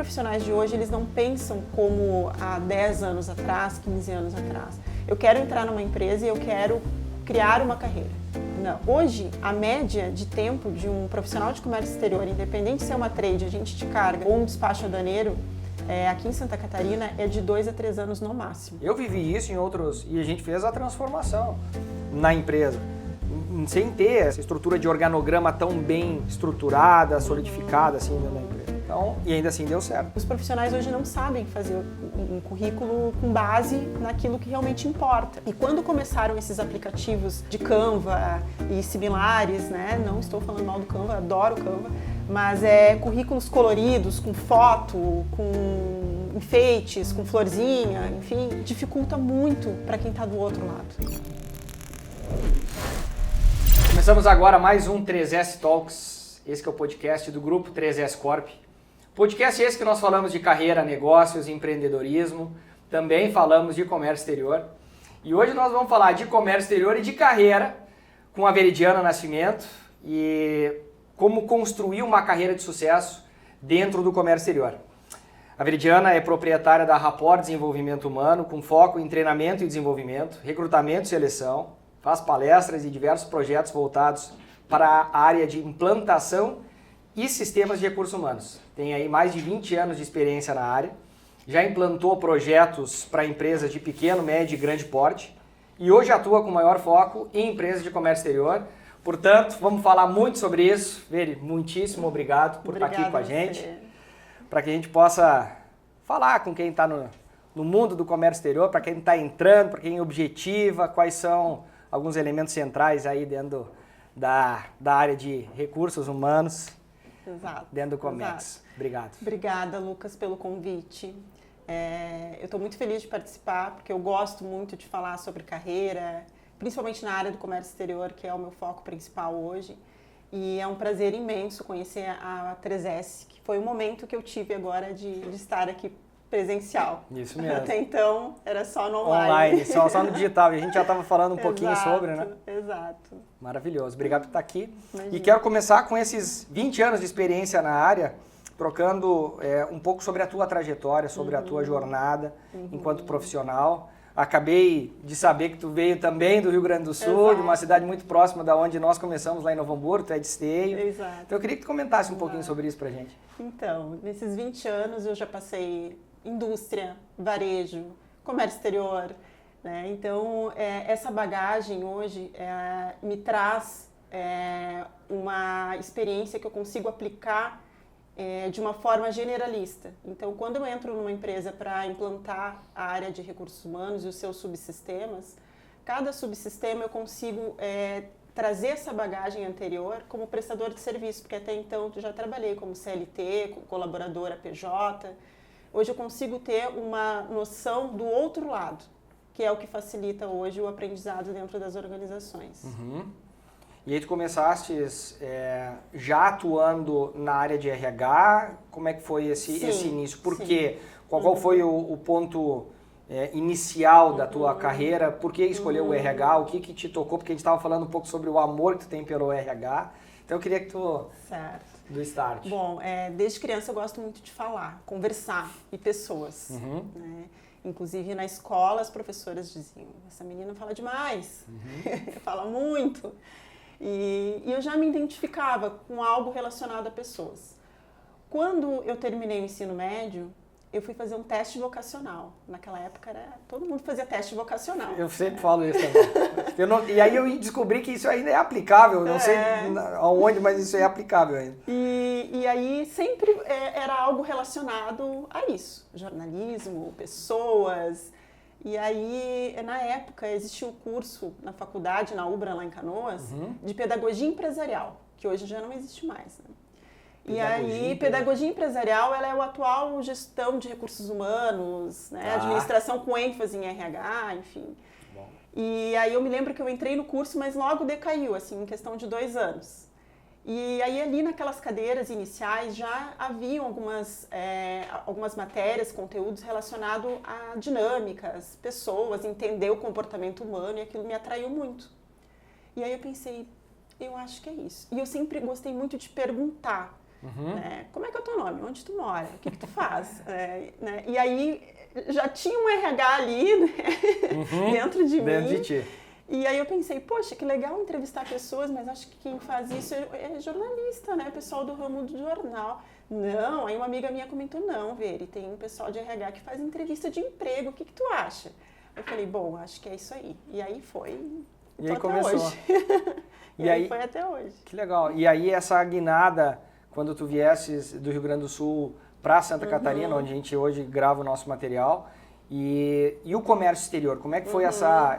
profissionais de hoje, eles não pensam como há 10 anos atrás, 15 anos atrás. Eu quero entrar numa empresa e eu quero criar uma carreira. Não. Hoje, a média de tempo de um profissional de comércio exterior, independente se é uma trade, agente de carga ou um despacho aduaneiro, aqui em Santa Catarina é de 2 a 3 anos no máximo. Eu vivi isso em outros, e a gente fez a transformação na empresa, sem ter essa estrutura de organograma tão bem estruturada, solidificada assim dentro da empresa. Então, e ainda assim deu certo. Os profissionais hoje não sabem fazer um currículo com base naquilo que realmente importa. E quando começaram esses aplicativos de Canva e similares, né? Não estou falando mal do Canva, adoro o Canva, mas currículos coloridos, com foto, com enfeites, com florzinha, enfim, dificulta muito para quem está do outro lado. Começamos agora mais um 3S Talks, esse que é o podcast do grupo 3S Corp. Podcast esse que nós falamos de carreira, negócios, empreendedorismo, também falamos de comércio exterior. E hoje nós vamos falar de comércio exterior e de carreira com a Veridiana Nascimento e como construir uma carreira de sucesso dentro do comércio exterior. A Veridiana é proprietária da Rapport Desenvolvimento Humano, com foco em treinamento e desenvolvimento, recrutamento e seleção, faz palestras e diversos projetos voltados para a área de implantação e sistemas de recursos humanos. Tem aí mais de 20 anos de experiência na área, já implantou projetos para empresas de pequeno, médio e grande porte e hoje atua com maior foco em empresas de comércio exterior. Portanto, vamos falar muito sobre isso. Veri, muitíssimo obrigado por estar aqui com a gente, para que a gente possa falar com quem está no mundo do comércio exterior, para quem está entrando, para quem objetiva, quais são alguns elementos centrais aí dentro da área de recursos humanos. Exato. Dentro do Comex. Exato. Obrigado. Obrigada, Lucas, pelo convite. Eu estou muito feliz de participar, porque eu gosto muito de falar sobre carreira, principalmente na área do comércio exterior, que é o meu foco principal hoje. E é um prazer imenso conhecer a 3S, que foi o momento que eu tive agora de estar aqui presencial. Isso mesmo. Até então era só no online. Só no digital. E a gente já estava falando um pouquinho sobre, né? Exato. Maravilhoso. Obrigado por estar aqui. Imagina. E quero começar com esses 20 anos de experiência na área, trocando um pouco sobre a tua trajetória, sobre a tua jornada enquanto profissional. Acabei de saber que tu veio também do Rio Grande do Sul, Exato. de uma cidade muito próxima da onde nós começamos, lá em Novo Hamburgo, tu é de Esteio. Exato. Então eu queria que tu comentasse um pouquinho sobre isso pra gente. Então, nesses 20 anos eu já passei indústria, varejo, comércio exterior, né? Então, essa bagagem hoje me traz uma experiência que eu consigo aplicar de uma forma generalista. Então, quando eu entro numa empresa para implantar a área de recursos humanos e os seus subsistemas, cada subsistema eu consigo trazer essa bagagem anterior como prestador de serviço, porque até então eu já trabalhei como CLT, como colaboradora PJ. Hoje eu consigo ter uma noção do outro lado, que é o que facilita hoje o aprendizado dentro das organizações. Uhum. E aí tu começaste já atuando na área de RH, como é que foi esse início? Por quê? Qual foi o ponto inicial da tua carreira? Por que escolheu o RH? O que te tocou? Porque a gente estava falando um pouco sobre o amor que tu tem pelo RH. Então eu queria que tu... Certo. Do start. Bom, desde criança eu gosto muito de falar, conversar e pessoas. Né? Inclusive na escola as professoras diziam, essa menina fala demais, fala muito. E eu já me identificava com algo relacionado a pessoas. Quando eu terminei o ensino médio, eu fui fazer um teste vocacional. Naquela época todo mundo fazia teste vocacional. Eu sempre falo isso também. E aí eu descobri que isso ainda é aplicável, não sei aonde, mas isso é aplicável ainda. E aí sempre era algo relacionado a isso, jornalismo, pessoas. E aí, na época, existia o curso na faculdade, na UBRA, lá em Canoas, de pedagogia empresarial, que hoje já não existe mais, né? E aí, pedagogia empresarial, ela é o atual gestão de recursos humanos, né? Administração com ênfase em RH, enfim. Bom. E aí eu me lembro que eu entrei no curso, mas logo decaiu, assim, em questão de 2 anos. E aí ali naquelas cadeiras iniciais já haviam algumas matérias, conteúdos relacionados a dinâmicas, pessoas, entender o comportamento humano, e aquilo me atraiu muito. E aí eu pensei, eu acho que é isso. E eu sempre gostei muito de perguntar. Né? Como é que é o teu nome? Onde tu mora? O que tu faz? Né? E aí já tinha um RH ali, né? Dentro de Dentro mim. de ti. E aí eu pensei, poxa, que legal entrevistar pessoas, mas acho que quem faz isso é jornalista, né? Pessoal do ramo do jornal. Não, aí uma amiga minha comentou, não, Veri, tem um pessoal de RH que faz entrevista de emprego, o que tu acha? Eu falei, bom, acho que é isso aí. E aí foi. E aí começou. Hoje. e aí foi até hoje. Que legal. E aí essa guinada, quando tu viesses do Rio Grande do Sul para Santa Catarina, onde a gente hoje grava o nosso material, e o comércio exterior, como é que foi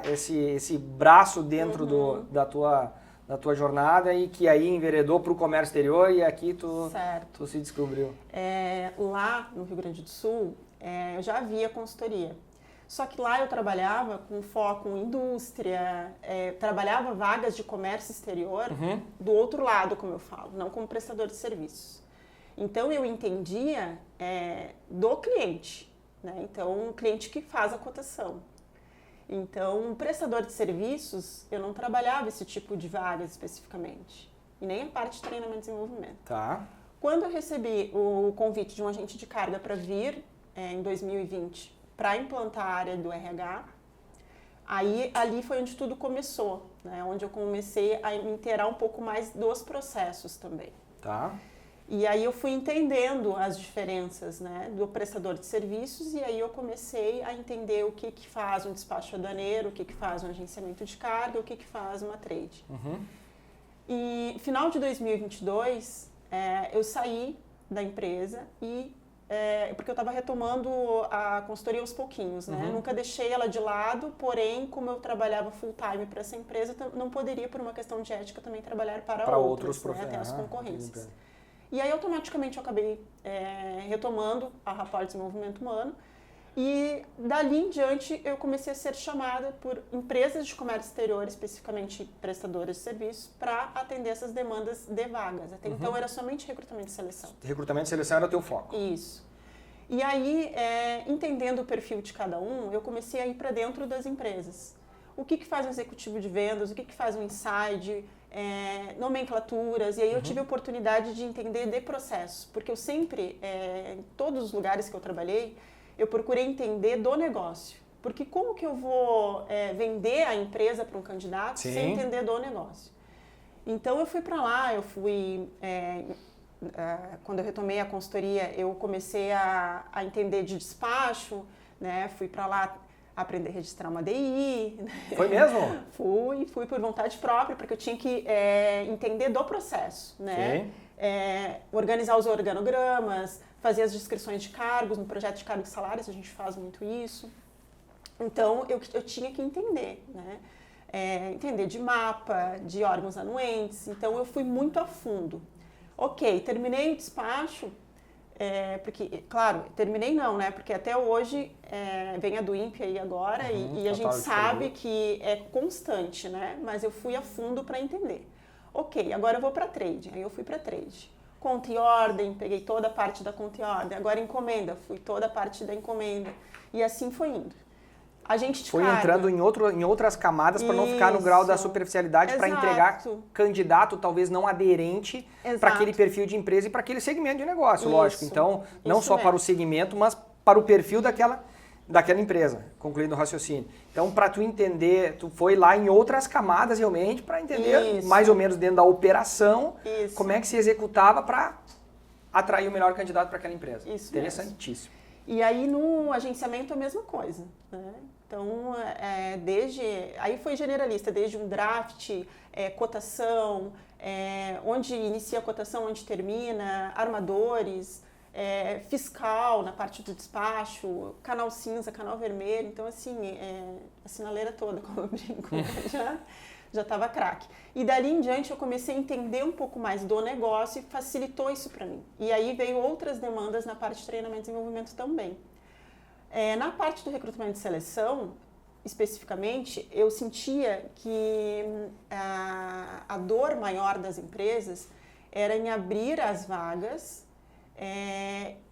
esse braço dentro da tua jornada e que aí enveredou para o comércio exterior e aqui tu se descobriu? Lá no Rio Grande do Sul, eu já havia consultoria. Só que lá eu trabalhava com foco em indústria, trabalhava vagas de comércio exterior do outro lado, como eu falo, não como prestador de serviços. Então eu entendia do cliente. Né? Então, um cliente que faz a cotação. Então, um prestador de serviços, eu não trabalhava esse tipo de vagas especificamente. E nem a parte de treinamento e desenvolvimento. Tá. Quando eu recebi o convite de um agente de carga para vir em 2020 para implantar a área do RH, aí ali foi onde tudo começou. Né? Onde eu comecei a me inteirar um pouco mais dos processos também. Tá. E aí eu fui entendendo as diferenças, né, do prestador de serviços e aí eu comecei a entender o que faz um despacho aduaneiro, o que faz um agenciamento de carga, o que faz uma trade. E final de 2022, eu saí da empresa porque eu estava retomando a consultoria aos pouquinhos, né? Nunca deixei ela de lado, porém, como eu trabalhava full time para essa empresa, não poderia, por uma questão de ética, também trabalhar para outros né? Até as concorrências. E aí, automaticamente, eu acabei retomando a Rapport Desenvolvimento Humano e, dali em diante, eu comecei a ser chamada por empresas de comércio exterior, especificamente prestadoras de serviços, para atender essas demandas de vagas. Até então, era somente recrutamento e seleção. Recrutamento e seleção era o teu foco. Isso. E aí, entendendo o perfil de cada um, eu comecei a ir para dentro das empresas. O que faz um executivo de vendas, o que faz um inside, nomenclaturas, e aí eu tive a oportunidade de entender de processos, porque eu sempre, em todos os lugares que eu trabalhei, eu procurei entender do negócio, porque como que eu vou vender a empresa para um candidato sem entender do negócio? Então eu fui para lá, quando eu retomei a consultoria, eu comecei a entender de despacho, né? Fui para lá aprender a registrar uma DI. Foi mesmo? Fui por vontade própria, porque eu tinha que entender do processo, né? Organizar os organogramas, fazer as descrições de cargos, no projeto de cargos e salários a gente faz muito isso. Então, eu tinha que entender, né? Entender de mapa, de órgãos anuentes, então eu fui muito a fundo. Ok, terminei o despacho, porque, claro, terminei não, né? Porque até hoje vem a do INPE aí agora e a gente sabe que é constante, né? Mas eu fui a fundo para entender. Ok, agora eu vou para trade. Aí eu fui para trade. Conta e ordem, peguei toda a parte da conta e ordem. Agora encomenda, fui toda a parte da encomenda. E assim foi indo. A gente foi entrando em outras camadas para não ficar no grau da superficialidade, para entregar candidato talvez não aderente para aquele perfil de empresa e para aquele segmento de negócio, lógico. Então, não só para o segmento, mas para o perfil daquela empresa, concluindo o raciocínio. Então, para tu entender, tu foi lá em outras camadas realmente para entender mais ou menos dentro da operação como é que se executava para atrair o melhor candidato para aquela empresa. Isso interessantíssimo. Mesmo. E aí no agenciamento a mesma coisa, né? Então, aí foi generalista, desde um draft, cotação, onde inicia a cotação, onde termina, armadores, fiscal na parte do despacho, canal cinza, canal vermelho. Então, assim, a sinaleira toda, como eu brinco, já estava craque. E dali em diante eu comecei a entender um pouco mais do negócio e facilitou isso para mim. E aí veio outras demandas na parte de treinamento e desenvolvimento também. Na parte do recrutamento e seleção, especificamente, eu sentia que a dor maior das empresas era em abrir as vagas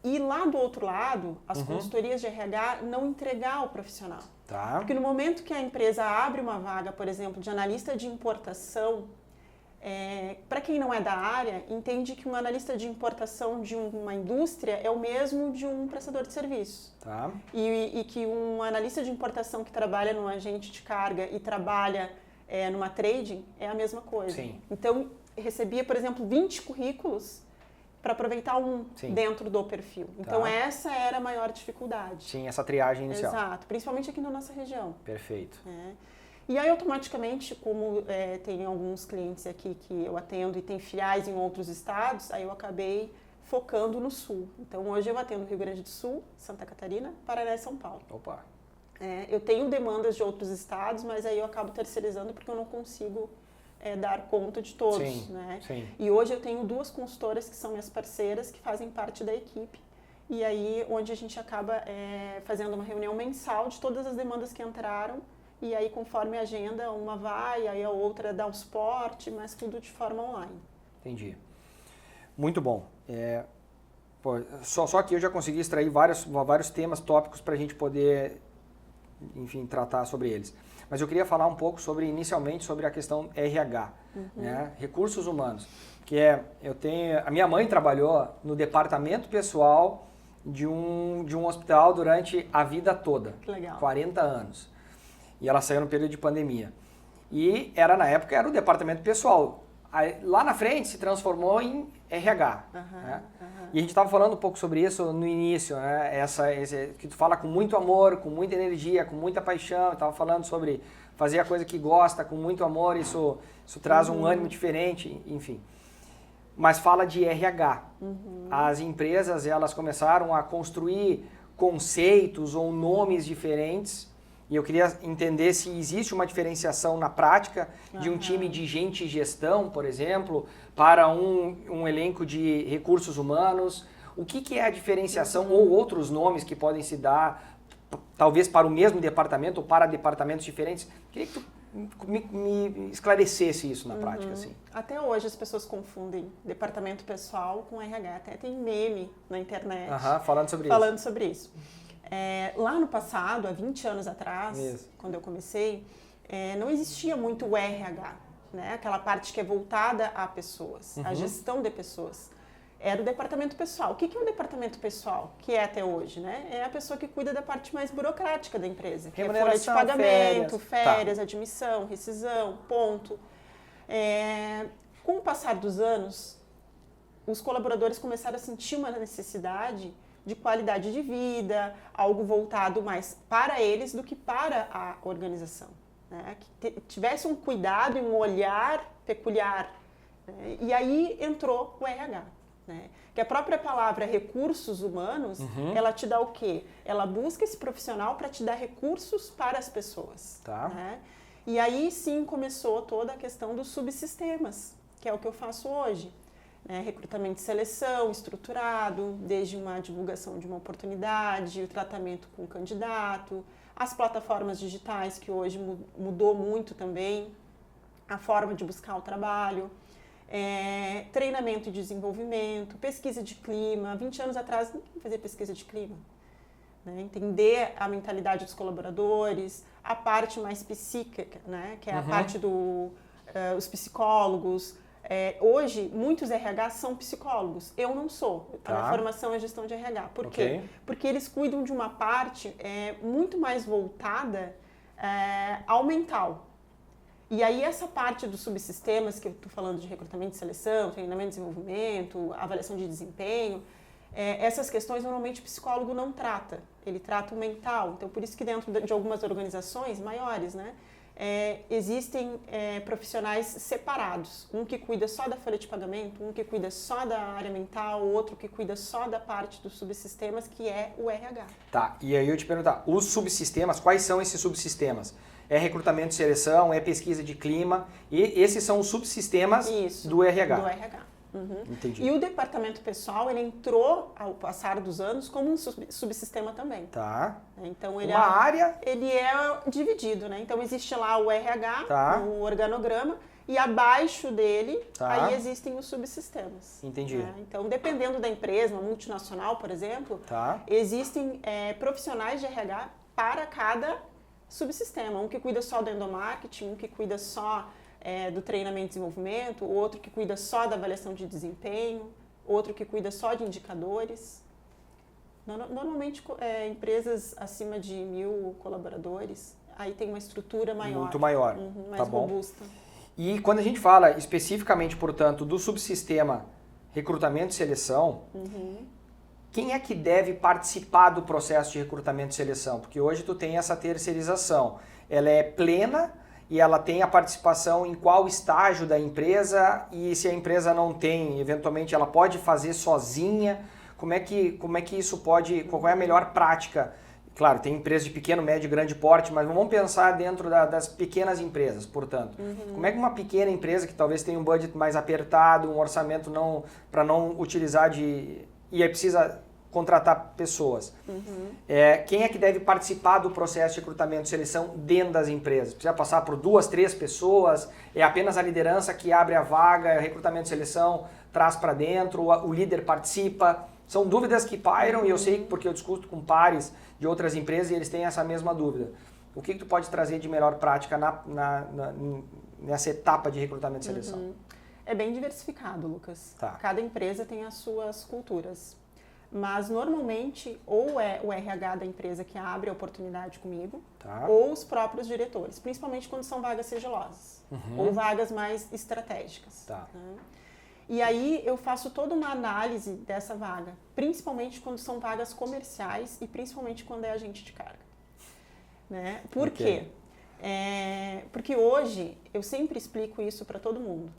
e lá do outro lado, as consultorias de RH não entregar o profissional. Tá. Porque no momento que a empresa abre uma vaga, por exemplo, de analista de importação, para quem não é da área, entende que um analista de importação de uma indústria é o mesmo de um prestador de serviço. Tá. E que um analista de importação que trabalha num agente de carga e trabalha numa trading é a mesma coisa. Sim. Então, recebia, por exemplo, 20 currículos para aproveitar um Sim. dentro do perfil. Então, Tá. essa era a maior dificuldade. Sim, essa triagem inicial. Exato, principalmente aqui na nossa região. Perfeito. E aí, automaticamente, como tem alguns clientes aqui que eu atendo e tem filiais em outros estados, aí eu acabei focando no Sul. Então, hoje eu atendo Rio Grande do Sul, Santa Catarina, Paraná e São Paulo. Opa. Eu tenho demandas de outros estados, mas aí eu acabo terceirizando porque eu não consigo dar conta de todos. Sim, né? sim. E hoje eu tenho 2 consultoras que são minhas parceiras, que fazem parte da equipe. E aí, onde a gente acaba fazendo uma reunião mensal de todas as demandas que entraram. E aí, conforme a agenda, uma vai, aí a outra dá o suporte, mas tudo de forma online. Entendi. Muito bom. Só aqui eu já consegui extrair vários temas, tópicos para a gente poder, enfim, tratar sobre eles. Mas eu queria falar um pouco inicialmente sobre a questão RH, né? Recursos humanos. A minha mãe trabalhou no departamento pessoal de um hospital durante a vida toda. Que legal. 40 anos. E ela saiu no período de pandemia. E na época era o departamento pessoal. Aí, lá na frente se transformou em RH. Né? E a gente estava falando um pouco sobre isso no início, né? Que tu fala com muito amor, com muita energia, com muita paixão. Estava falando sobre fazer a coisa que gosta, com muito amor, isso traz um ânimo diferente, enfim. Mas fala de RH. As empresas, elas começaram a construir conceitos ou nomes diferentes. E eu queria entender se existe uma diferenciação na prática de um time de gente e gestão, por exemplo, para um elenco de recursos humanos. O que é a diferenciação ou outros nomes que podem se dar, talvez para o mesmo departamento ou para departamentos diferentes? Queria que tu me esclarecesse isso na prática. Assim. Até hoje as pessoas confundem departamento pessoal com RH. Até tem meme na internet falando sobre isso. Lá no passado, há 20 anos atrás, quando eu comecei, não existia muito o RH, né? Aquela parte que é voltada a pessoas, a gestão de pessoas. Era o departamento pessoal. O que é o departamento pessoal? Que é até hoje, né? É a pessoa que cuida da parte mais burocrática da empresa. Que é folha de pagamento, férias, admissão, rescisão, ponto. Com o passar dos anos, os colaboradores começaram a sentir uma necessidade de qualidade de vida, algo voltado mais para eles do que para a organização. Né? Que tivesse um cuidado e um olhar peculiar. Né? E aí entrou o RH. Né? Que a própria palavra recursos humanos, ela te dá o quê? Ela busca esse profissional para te dar recursos para as pessoas. Tá. Né? E aí sim começou toda a questão dos subsistemas, que é o que eu faço hoje. Recrutamento e seleção estruturado, desde uma divulgação de uma oportunidade, o tratamento com o candidato, as plataformas digitais, que hoje mudou muito também, a forma de buscar o trabalho, treinamento e desenvolvimento, pesquisa de clima. 20 anos atrás, ninguém fazia pesquisa de clima. Né? Entender a mentalidade dos colaboradores, a parte mais psíquica, né? Que é a parte dos psicólogos. Hoje, muitos RH são psicólogos. Eu não sou. A minha formação é gestão de RH. Por quê? Porque eles cuidam de uma parte muito mais voltada ao mental. E aí, essa parte dos subsistemas, que eu estou falando de recrutamento e seleção, treinamento e desenvolvimento, avaliação de desempenho, essas questões, normalmente, o psicólogo não trata. Ele trata o mental. Então, por isso que dentro de algumas organizações maiores, né? Existem profissionais separados, um que cuida só da folha de pagamento, um que cuida só da área mental, outro que cuida só da parte dos subsistemas, que é o RH. Tá, e aí eu te perguntar, os subsistemas, quais são esses subsistemas? É recrutamento e seleção, é pesquisa de clima, e esses são os subsistemas do RH. Do RH. Entendi. E o departamento pessoal, ele entrou ao passar dos anos como um subsistema também. Tá. Então uma área? Ele é dividido, né? Então existe lá o RH, o organograma, e abaixo dele, aí existem os subsistemas. Entendi. Né? Então, dependendo da empresa, uma multinacional, por exemplo, existem profissionais de RH para cada subsistema. Um que cuida só do endomarketing, um que cuida só do treinamento e desenvolvimento, outro que cuida só da avaliação de desempenho, outro que cuida só de indicadores. Normalmente, empresas acima de 1.000 colaboradores, aí tem uma estrutura maior. Muito maior, mais robusta. E quando a gente fala especificamente, portanto, do subsistema recrutamento e seleção, quem é que deve participar do processo de recrutamento e seleção? Porque hoje tu tem essa terceirização. Ela é plena e ela tem a participação em qual estágio da empresa, e se a empresa não tem, eventualmente ela pode fazer sozinha. Como é que isso pode, qual é a melhor prática? Claro, tem empresas de pequeno, médio e grande porte, mas vamos pensar dentro das pequenas empresas, portanto. Como é que uma pequena empresa que talvez tenha um budget mais apertado, um orçamento para não utilizar e aí precisa contratar pessoas. Quem é que deve participar do processo de recrutamento e seleção dentro das empresas? Precisa passar por 2, 3 pessoas? É apenas a liderança que abre a vaga, recrutamento e seleção traz para dentro, o líder participa? São dúvidas que pairam e eu sei porque eu discuto com pares de outras empresas e eles têm essa mesma dúvida. O que tu pode trazer de melhor prática nessa etapa de recrutamento e seleção? É bem diversificado, Lucas. Tá. Cada empresa tem as suas culturas. Mas, normalmente, ou é o RH da empresa que abre a oportunidade comigo, ou os próprios diretores, principalmente quando são vagas sigilosas, ou vagas mais estratégicas. Né? E aí, eu faço toda uma análise dessa vaga, principalmente quando são vagas comerciais e principalmente quando é agente de carga. Né? Por quê? Porque hoje, eu sempre explico isso para todo mundo.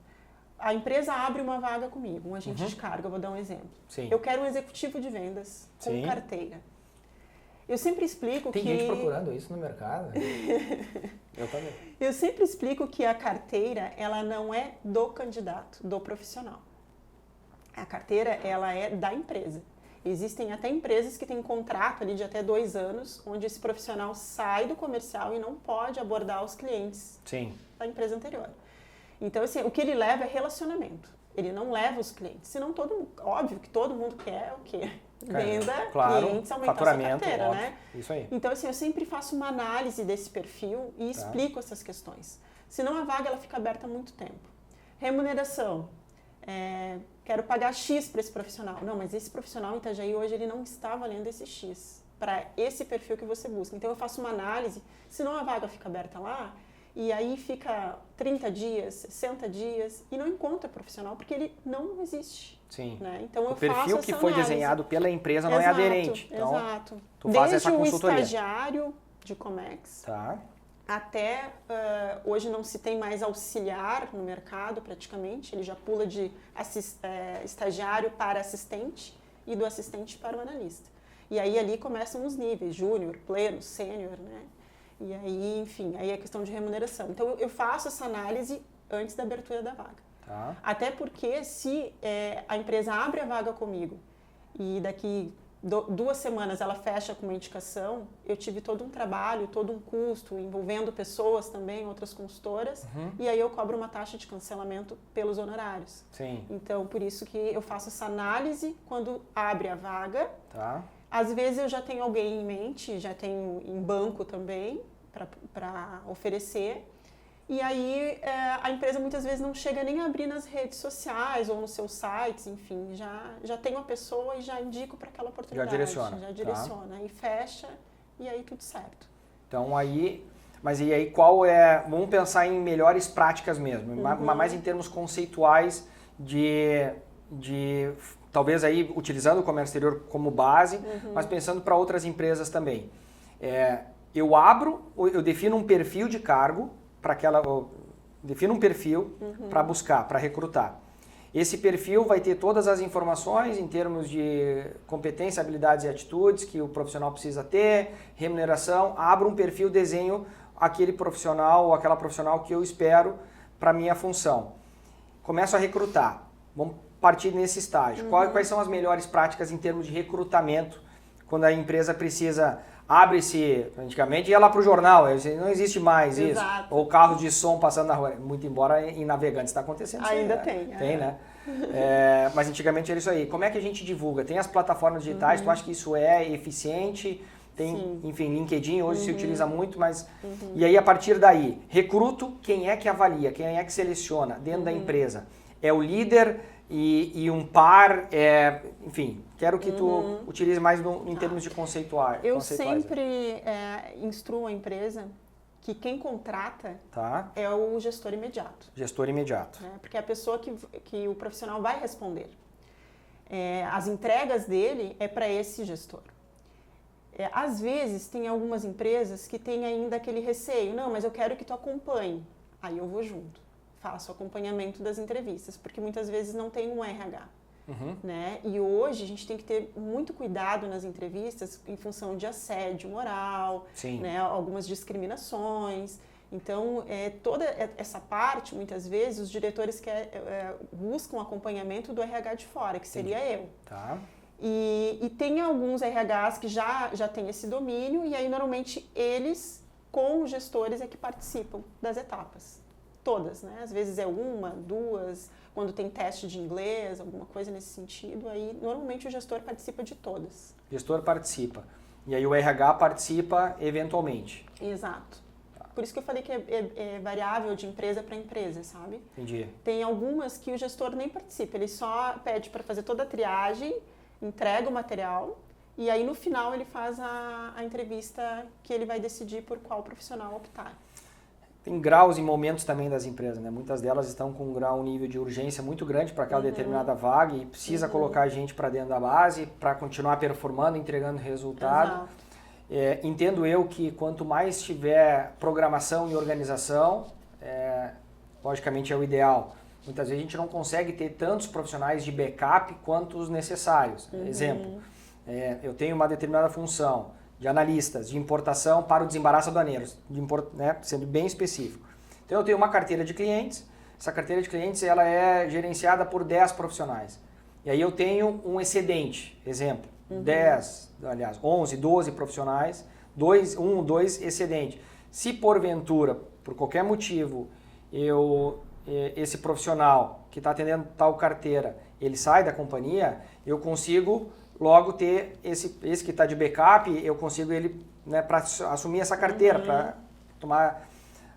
A empresa abre uma vaga comigo, um agente de carga, eu vou dar um exemplo. Sim. Eu quero um executivo de vendas com carteira. Eu sempre explico Tem que... gente procurando isso no mercado? Eu também. Eu sempre explico que a carteira, ela não é do candidato, do profissional. A carteira, ela é da empresa. Existem até empresas que têm contrato ali de até 2 anos, onde esse profissional sai do comercial e não pode abordar os clientes da empresa anterior. Então, assim, o que ele leva é relacionamento. Ele não leva os clientes. Senão, óbvio que todo mundo quer o quê? Venda, clientes, aumentar sua carteira, né? Isso aí. Então, assim, eu sempre faço uma análise desse perfil e explico essas questões. Senão, a vaga ela fica aberta há muito tempo. Remuneração. Quero pagar X para esse profissional. Não, mas esse profissional em Itajaí hoje ele não está valendo esse X para esse perfil que você busca. Então, eu faço uma análise, senão a vaga fica aberta lá, e aí fica 30 dias, 60 dias e não encontra profissional porque ele não existe. Sim. Né? Então, o perfil que foi desenhado pela empresa não é aderente. Então, exato. tu faz essa Desde o consultoria. Estagiário de Comex até hoje não se tem mais auxiliar no mercado praticamente, ele já pula de estagiário para assistente e do assistente para o analista. E aí ali começam os níveis, júnior, pleno, sênior, né? E aí, enfim, aí é questão de remuneração. Então, eu faço essa análise antes da abertura da vaga. Até porque se a empresa abre a vaga comigo e daqui 2 semanas ela fecha com uma indicação, eu tive todo um trabalho, todo um custo, envolvendo pessoas também, outras consultoras, e aí eu cobro uma taxa de cancelamento pelos honorários. Sim. Então, por isso que eu faço essa análise quando abre a vaga. Às vezes eu já tenho alguém em mente, já tenho em banco também para oferecer. E aí a empresa muitas vezes não chega nem a abrir nas redes sociais ou nos seus sites, enfim, já tem uma pessoa e já indico para aquela oportunidade. Já direciona e fecha e aí tudo certo. Então aí, mas e aí qual é, vamos pensar em melhores práticas mesmo, mais em termos conceituais de talvez aí utilizando o comércio exterior como base, mas pensando para outras empresas também. Eu defino um perfil de cargo defino um perfil para buscar, para recrutar. Esse perfil vai ter todas as informações em termos de competência, habilidades e atitudes que o profissional precisa ter, remuneração, abro um perfil, desenho aquele profissional ou aquela profissional que eu espero para minha função. Começo a recrutar. Vamos partir nesse estágio. Quais são as melhores práticas em termos de recrutamento quando a empresa precisa... Abre-se, antigamente ia lá para o jornal, não existe mais isso. Ou carro de som passando na rua, muito embora em Navegantes está acontecendo isso. Ainda tem. Tem, né? Mas antigamente era isso aí. Como é que a gente divulga? Tem as plataformas digitais, tu acha que isso é eficiente? tem, enfim, LinkedIn hoje se utiliza muito, mas... E aí, a partir daí, recruto, quem é que avalia, quem é que seleciona dentro da empresa? É o líder e um par, enfim, quero que tu utilize mais em termos de conceituais. Eu sempre instruo a empresa que quem contrata é o gestor imediato. Gestor imediato. Né? Porque é a pessoa que o profissional vai responder. As entregas dele é para esse gestor. Às vezes, tem algumas empresas que têm ainda aquele receio. Não, mas eu quero que tu acompanhe. Aí eu vou junto. Faço acompanhamento das entrevistas, porque muitas vezes não tem um RH. Né? E hoje a gente tem que ter muito cuidado nas entrevistas em função de assédio moral, né? Algumas discriminações. Então, toda essa parte, muitas vezes, os diretores buscam acompanhamento do RH de fora, que seria eu. Tá. E tem alguns RHs que já têm esse domínio, e aí normalmente eles, com os gestores, é que participam das etapas. Todas, né? Às vezes é uma, duas, quando tem teste de inglês, alguma coisa nesse sentido, aí normalmente o gestor participa de todas. O gestor participa. E aí o RH participa eventualmente. Exato. Por isso que eu falei que é variável de empresa para empresa, sabe? Entendi. Tem algumas que o gestor nem participa, ele só pede para fazer toda a triagem, entrega o material e aí no final ele faz a entrevista que ele vai decidir por qual profissional optar. Tem graus e momentos também das empresas, né? Muitas delas estão com um nível de urgência muito grande para aquela determinada vaga e precisa colocar a gente para dentro da base para continuar performando, entregando resultado. Entendo eu que quanto mais tiver programação e organização, logicamente é o ideal. Muitas vezes a gente não consegue ter tantos profissionais de backup quanto os necessários. Exemplo, eu tenho uma determinada função de analistas de importação para o desembaraço aduaneiro, sendo bem específico. Então eu tenho uma carteira de clientes, essa carteira de clientes ela é gerenciada por 10 profissionais. E aí eu tenho um excedente, exemplo, 11, 12 profissionais, 2 excedente. Se porventura, por qualquer motivo, esse profissional que está atendendo tal carteira, ele sai da companhia, eu consigo logo ter esse que está de backup, eu consigo ele, né, para assumir essa carteira, para tomar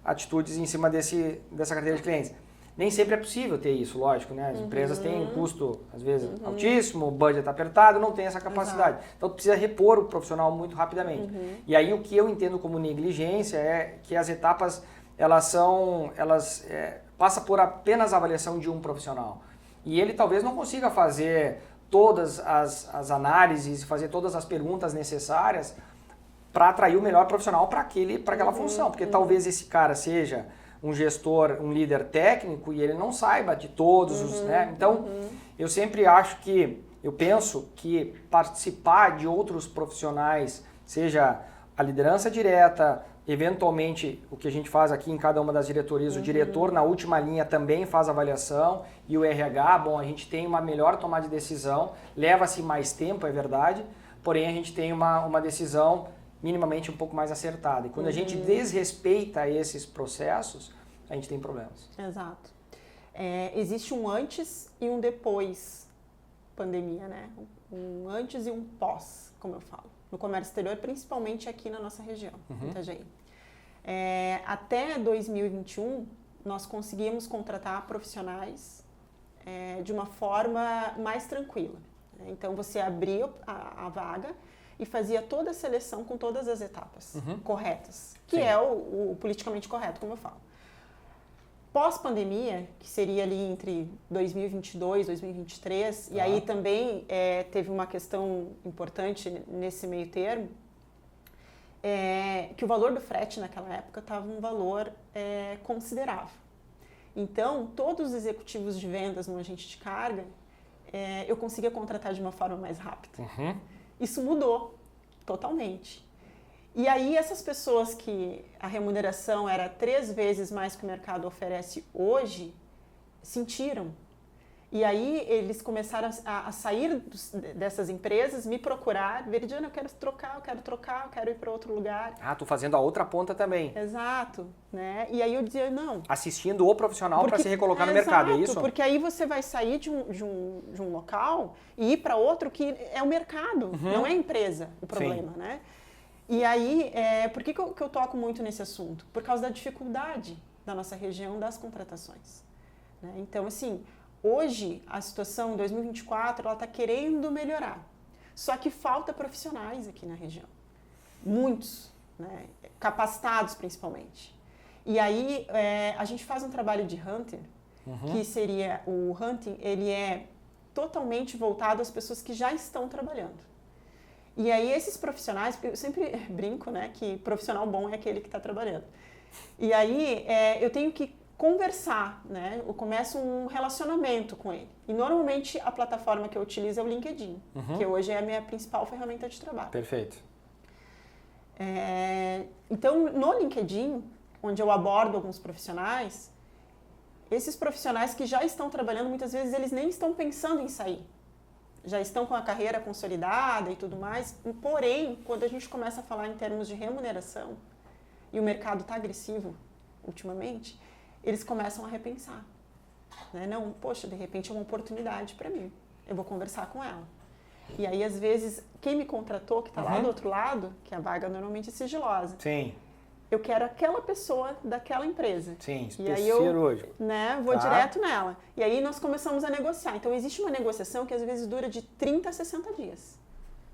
atitudes em cima dessa carteira de clientes. Nem sempre é possível ter isso, lógico, né? As empresas têm um custo, às vezes, altíssimo, o budget apertado, não tem essa capacidade. Então, precisa repor o profissional muito rapidamente. E aí, o que eu entendo como negligência é que as etapas, passa por apenas a avaliação de um profissional. E ele talvez não consiga fazer todas as análises, fazer todas as perguntas necessárias para atrair o melhor profissional para aquela função. Porque talvez esse cara seja um gestor, um líder técnico e ele não saiba de todos os... Né? Então, eu sempre penso que participar de outros profissionais, seja a liderança direta, eventualmente o que a gente faz aqui em cada uma das diretorias, o diretor na última linha também faz avaliação e o RH, a gente tem uma melhor tomada de decisão, leva-se mais tempo, é verdade, porém a gente tem uma decisão minimamente um pouco mais acertada. E quando a gente desrespeita esses processos, a gente tem problemas. Exato. Existe um antes e um depois pandemia, né? Um antes e um pós, como eu falo. No comércio exterior, principalmente aqui na nossa região, Itajaí. Até 2021, nós conseguíamos contratar profissionais de uma forma mais tranquila. Então, você abria a vaga e fazia toda a seleção com todas as etapas corretas, que é o politicamente correto, como eu falo. Pós-pandemia, que seria ali entre 2022 e 2023, e aí também teve uma questão importante nesse meio termo, que o valor do frete naquela época estava um valor considerável. Então, todos os executivos de vendas no agente de carga, eu conseguia contratar de uma forma mais rápida. Isso mudou totalmente. E aí essas pessoas que a remuneração era 3 vezes mais que o mercado oferece hoje, sentiram. E aí eles começaram a sair dessas empresas, me procurar, Veridiana, eu quero trocar, eu quero ir para outro lugar. Tô fazendo a outra ponta também. Exato. Né? E aí eu dizia, não. Assistindo o profissional para se recolocar no mercado, é isso? Porque aí você vai sair de um local e ir para outro que é o mercado, não é a empresa o problema, né? E aí, por que eu toco muito nesse assunto? Por causa da dificuldade da nossa região das contratações. Né? Então, assim, hoje a situação em 2024 ela está querendo melhorar. Só que falta profissionais aqui na região. Muitos, né? Capacitados principalmente. E aí a gente faz um trabalho de hunter, que seria o hunting, ele é totalmente voltado às pessoas que já estão trabalhando. E aí esses profissionais, eu sempre brinco, né, que profissional bom é aquele que está trabalhando. E aí eu tenho que conversar, né? Eu começo um relacionamento com ele. E normalmente a plataforma que eu utilizo é o LinkedIn, que hoje é a minha principal ferramenta de trabalho. Perfeito. Então, no LinkedIn, onde eu abordo alguns profissionais, esses profissionais que já estão trabalhando, muitas vezes eles nem estão pensando em sair. Já estão com a carreira consolidada e tudo mais. Porém, quando a gente começa a falar em termos de remuneração, e o mercado está agressivo ultimamente, eles começam a repensar. Né? Não, poxa, de repente é uma oportunidade para mim. Eu vou conversar com ela. E aí, às vezes, quem me contratou, que está lá do outro lado, que a vaga normalmente é sigilosa. Sim. Eu quero aquela pessoa daquela empresa. Sim, e aí eu hoje. Né, vou direto nela. E aí nós começamos a negociar. Então, existe uma negociação que às vezes dura de 30 a 60 dias.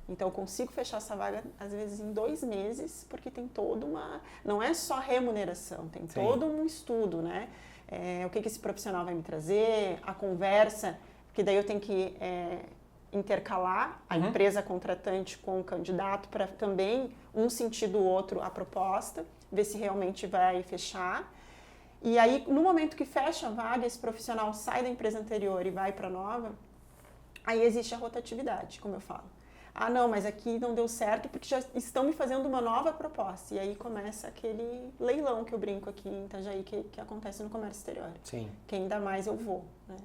Então, eu consigo fechar essa vaga, às vezes, em 2 meses, porque tem toda uma... Não é só remuneração, tem todo um estudo, né? O que esse profissional vai me trazer, a conversa, porque daí eu tenho que intercalar a empresa contratante com o candidato para também um sentir do outro a proposta, ver se realmente vai fechar. E aí, no momento que fecha a vaga, esse profissional sai da empresa anterior e vai para a nova, aí existe a rotatividade, como eu falo. Ah, não, mas aqui não deu certo porque já estão me fazendo uma nova proposta. E aí começa aquele leilão que eu brinco aqui em Itajaí, que acontece no comércio exterior. Sim. Quem dá mais eu vou, né?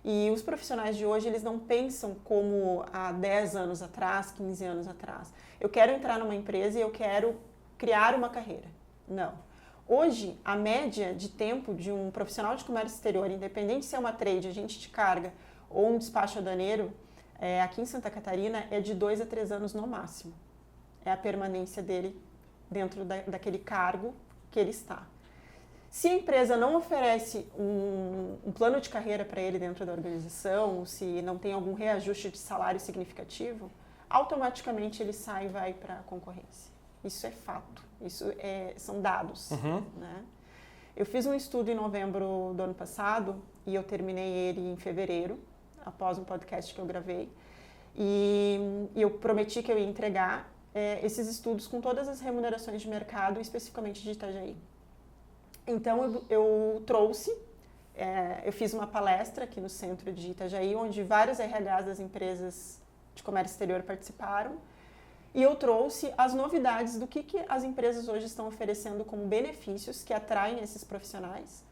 E os profissionais de hoje, eles não pensam como há 10 anos atrás, 15 anos atrás. Eu quero entrar numa empresa e eu quero criar uma carreira. Não. Hoje, a média de tempo de um profissional de comércio exterior, independente se é uma trade, agente de carga ou um despacho aduaneiro, aqui em Santa Catarina é de 2 a 3 anos no máximo. É a permanência dele dentro daquele cargo que ele está. Se a empresa não oferece um plano de carreira para ele dentro da organização, se não tem algum reajuste de salário significativo, automaticamente ele sai e vai para a concorrência. Isso é fato, isso são dados. Né? Eu fiz um estudo em novembro do ano passado e eu terminei ele em fevereiro, após um podcast que eu gravei. E eu prometi que eu ia entregar esses estudos com todas as remunerações de mercado, especificamente de Itajaí. Então, eu trouxe, eu fiz uma palestra aqui no centro de Itajaí, onde vários RHs das empresas de comércio exterior participaram, e eu trouxe as novidades do que as empresas hoje estão oferecendo como benefícios que atraem esses profissionais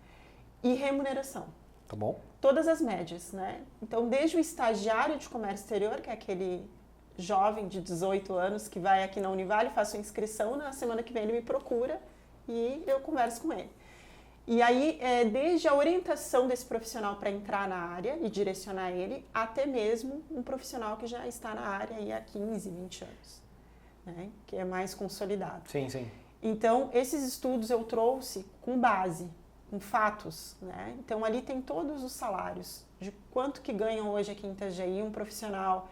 e remuneração. Tá bom. Todas as médias, né? Então, desde o estagiário de comércio exterior, que é aquele jovem de 18 anos que vai aqui na Univale, faz sua inscrição, na semana que vem ele me procura e eu converso com ele. E aí, desde a orientação desse profissional para entrar na área e direcionar ele, até mesmo um profissional que já está na área aí há 15, 20 anos, né? Que é mais consolidado. Sim, sim. Então, esses estudos eu trouxe com base, com fatos, né? Então, ali tem todos os salários, de quanto que ganham hoje aqui em Itajaí um profissional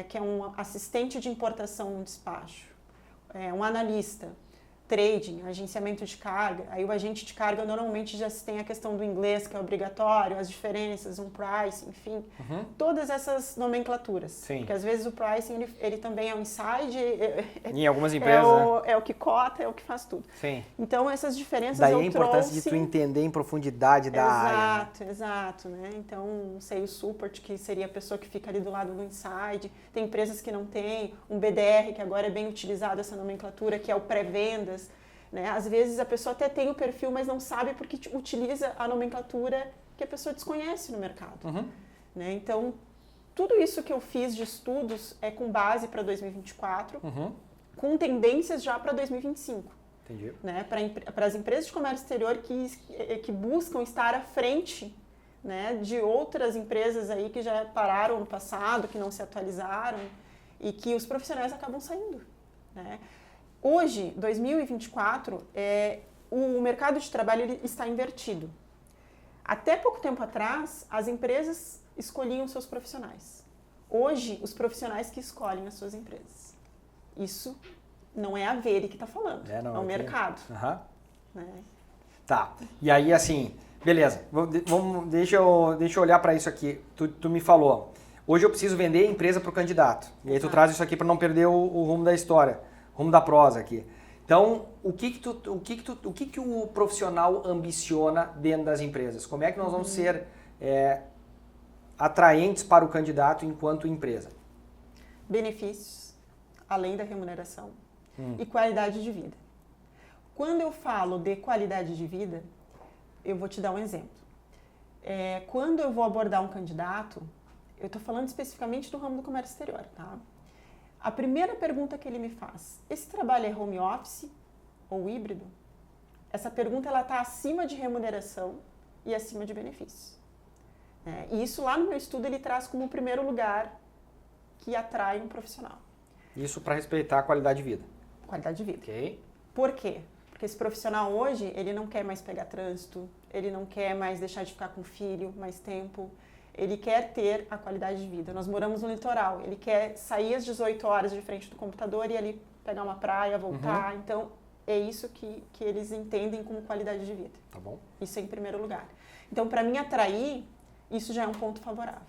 que é um assistente de importação no despacho, um analista, trading, agenciamento de carga. Aí o agente de carga normalmente já se tem a questão do inglês, que é obrigatório, as diferenças, um price, enfim. Todas essas nomenclaturas. Sim. Porque às vezes o pricing, ele também é um inside. Em algumas empresas, é o que cota, é o que faz tudo. Sim. Então essas diferenças Daí eu a importância trouxe... de tu entender em profundidade da área. Exato, né? Então, um sales support, que seria a pessoa que fica ali do lado do inside. Tem empresas que não têm, um BDR, que agora é bem utilizado essa nomenclatura, que é o pré-vendas. Né? Às vezes a pessoa até tem o perfil, mas não sabe porque utiliza a nomenclatura que a pessoa desconhece no mercado. Né? Então, tudo isso que eu fiz de estudos é com base para 2024, com tendências já para 2025. Entendi. Né? Para as empresas de comércio exterior que buscam estar à frente, né, de outras empresas aí que já pararam no passado, que não se atualizaram e que os profissionais acabam saindo. Né? Hoje, 2024, o mercado de trabalho ele está invertido. Até pouco tempo atrás, as empresas escolhiam seus profissionais. Hoje, os profissionais que escolhem as suas empresas. Isso não é a Veri que está falando, é o mercado. Uhum. Né? Tá, e aí assim, beleza, deixa eu olhar para isso aqui. Tu me falou, hoje eu preciso vender a empresa para o candidato. E aí tu traz isso aqui para não perder o rumo da história, o rumo da prosa aqui. Então, o que o profissional ambiciona dentro das empresas? Como é que nós vamos ser atraentes para o candidato enquanto empresa? Benefícios, além da remuneração, e qualidade de vida. Quando eu falo de qualidade de vida, eu vou te dar um exemplo. Quando eu vou abordar um candidato, eu estou falando especificamente do ramo do comércio exterior, tá? A primeira pergunta que ele me faz, esse trabalho é home office ou híbrido? Essa pergunta está acima de remuneração e acima de benefícios. E isso lá no meu estudo ele traz como o primeiro lugar que atrai um profissional. Isso para respeitar a qualidade de vida. Qualidade de vida. Ok. Por quê? Porque esse profissional hoje, ele não quer mais pegar trânsito, ele não quer mais deixar de ficar com o filho mais tempo, ele quer ter a qualidade de vida. Nós moramos no litoral, ele quer sair às 18 horas de frente do computador e ali pegar uma praia, voltar. Então, é isso que eles entendem como qualidade de vida. Tá bom. Isso é em primeiro lugar. Então, para mim atrair, isso já é um ponto favorável.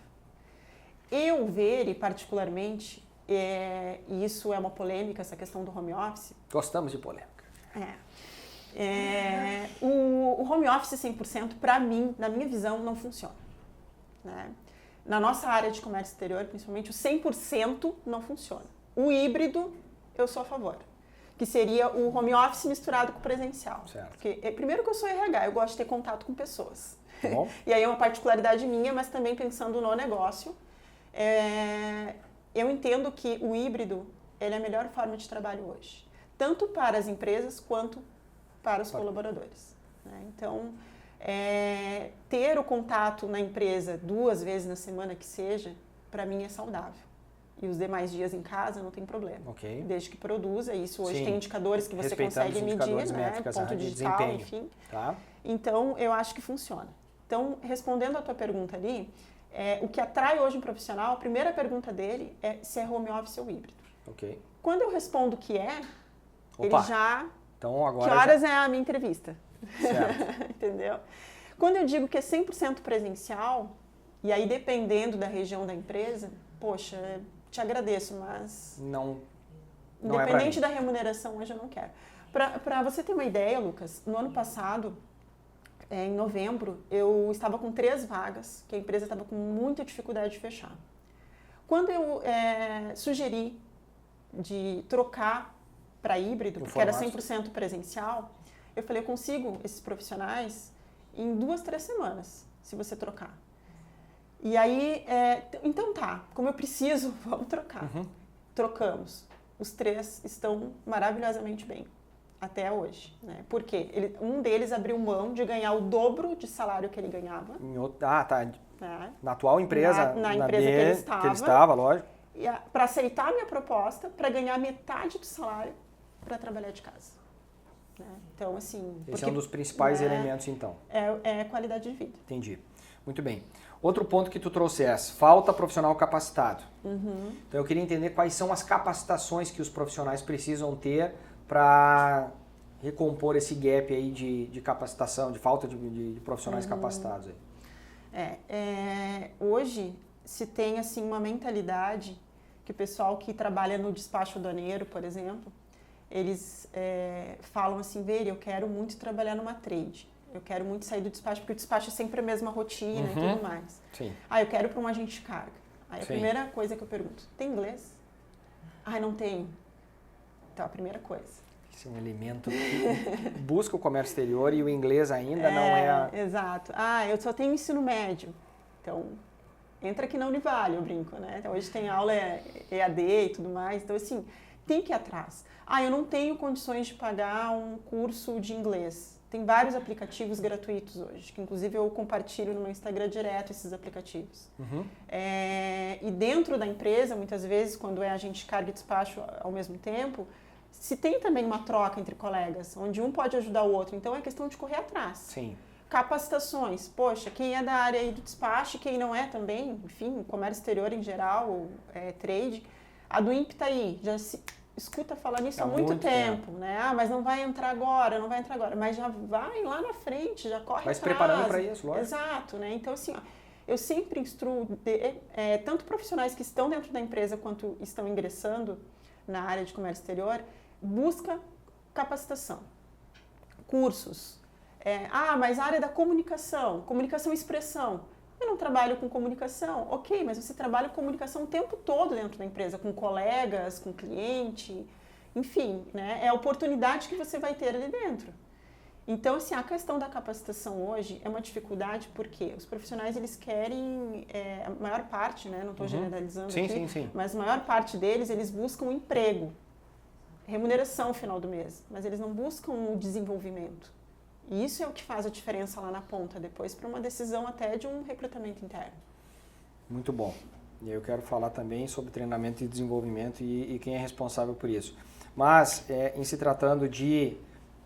Eu ver, particularmente, e isso é uma polêmica, essa questão do home office. Gostamos de polêmica. O home office 100%, para mim, na minha visão, não funciona. Né? Na nossa área de comércio exterior, principalmente, o 100% não funciona. O híbrido, eu sou a favor. Que seria o home office misturado com o presencial. Certo. Porque, primeiro que eu sou RH, eu gosto de ter contato com pessoas. Bom. E aí é uma particularidade minha, mas também pensando no negócio. Eu entendo que o híbrido ele é a melhor forma de trabalho hoje. Tanto para as empresas quanto para os colaboradores. Né? Então, ter o contato na empresa 2 vezes na semana que seja, para mim é saudável. E os demais dias em casa não tem problema. Okay. Desde que produza, isso hoje Sim. tem indicadores que você consegue medir, né? Ponto de digital, desempenho. enfim. Tá. Então, eu acho que funciona. Então, respondendo a tua pergunta ali, o que atrai hoje um profissional, a primeira pergunta dele é se é home office ou híbrido. Ok. Quando eu respondo que ele já... Então, agora que horas é a minha entrevista? Certo. Entendeu? Quando eu digo que é 100% presencial, e aí dependendo da região da empresa, poxa, te agradeço, mas... Não independente da remuneração, hoje eu não quero. Para você ter uma ideia, Lucas, no ano passado, em novembro, eu estava com 3 vagas, que a empresa estava com muita dificuldade de fechar. Quando eu sugeri de trocar para híbrido, porque era 100% presencial, eu falei, eu consigo esses profissionais em 2, 3 semanas, se você trocar. E aí, então tá, como eu preciso, vamos trocar. Trocamos. Os 3 estão maravilhosamente bem, até hoje. Né? Por quê? Um deles abriu mão de ganhar o dobro de salário que ele ganhava. Tá. Na atual empresa. Na empresa que ele estava, lógico. Para aceitar a minha proposta, para ganhar metade do salário para trabalhar de casa. Né? Então, assim... Esse é um dos principais elementos, então. É qualidade de vida. Entendi. Muito bem. Outro ponto que tu trouxesse, falta profissional capacitado. Então, eu queria entender quais são as capacitações que os profissionais precisam ter para recompor esse gap aí de capacitação, de falta de profissionais capacitados. Aí. Hoje, se tem assim, uma mentalidade que o pessoal que trabalha no despacho aduaneiro, por exemplo, eles falam assim, Veri, eu quero muito trabalhar numa trade. Eu quero muito sair do despacho, porque o despacho é sempre a mesma rotina e tudo mais. Sim. Eu quero para um agente de carga. Aí a primeira coisa que eu pergunto, tem inglês? Não tenho. Então, a primeira coisa. Esse é um elemento que busca o comércio exterior e o inglês ainda não é... Exato. Eu só tenho ensino médio. Então, entra aqui na Univale, eu brinco, né? Então, hoje tem aula EAD e tudo mais. Então, assim, tem que ir atrás. Eu não tenho condições de pagar um curso de inglês. Tem vários aplicativos gratuitos hoje, que inclusive eu compartilho no meu Instagram direto esses aplicativos. E dentro da empresa, muitas vezes, quando é agente de carga e despacho ao mesmo tempo, se tem também uma troca entre colegas, onde um pode ajudar o outro. Então, é questão de correr atrás. Sim. Capacitações. Poxa, quem é da área aí do despacho, quem não é também, enfim, comércio exterior em geral, trade, a do INPE está aí, já se escuta falar nisso há muito tempo, né? Ah, mas não vai entrar agora, mas já vai lá na frente, já corre vai atrás. se preparando para isso, lógico. Exato, né? Então, assim, ó, eu sempre instruo tanto profissionais que estão dentro da empresa quanto estão ingressando na área de comércio exterior, busca capacitação, cursos. Mas a área da comunicação e expressão. Eu não trabalho com comunicação, ok, mas você trabalha com comunicação o tempo todo dentro da empresa, com colegas, com cliente, enfim, né? É a oportunidade que você vai ter ali dentro. Então, assim, a questão da capacitação hoje é uma dificuldade porque os profissionais, eles querem, a maior parte, né? Não estou generalizando aqui, sim. mas a maior parte deles, eles buscam emprego, remuneração no final do mês, mas eles não buscam o desenvolvimento. E isso é o que faz a diferença lá na ponta depois para uma decisão até de um recrutamento interno. Muito bom. E eu quero falar também sobre treinamento e desenvolvimento e quem é responsável por isso. Mas, em se tratando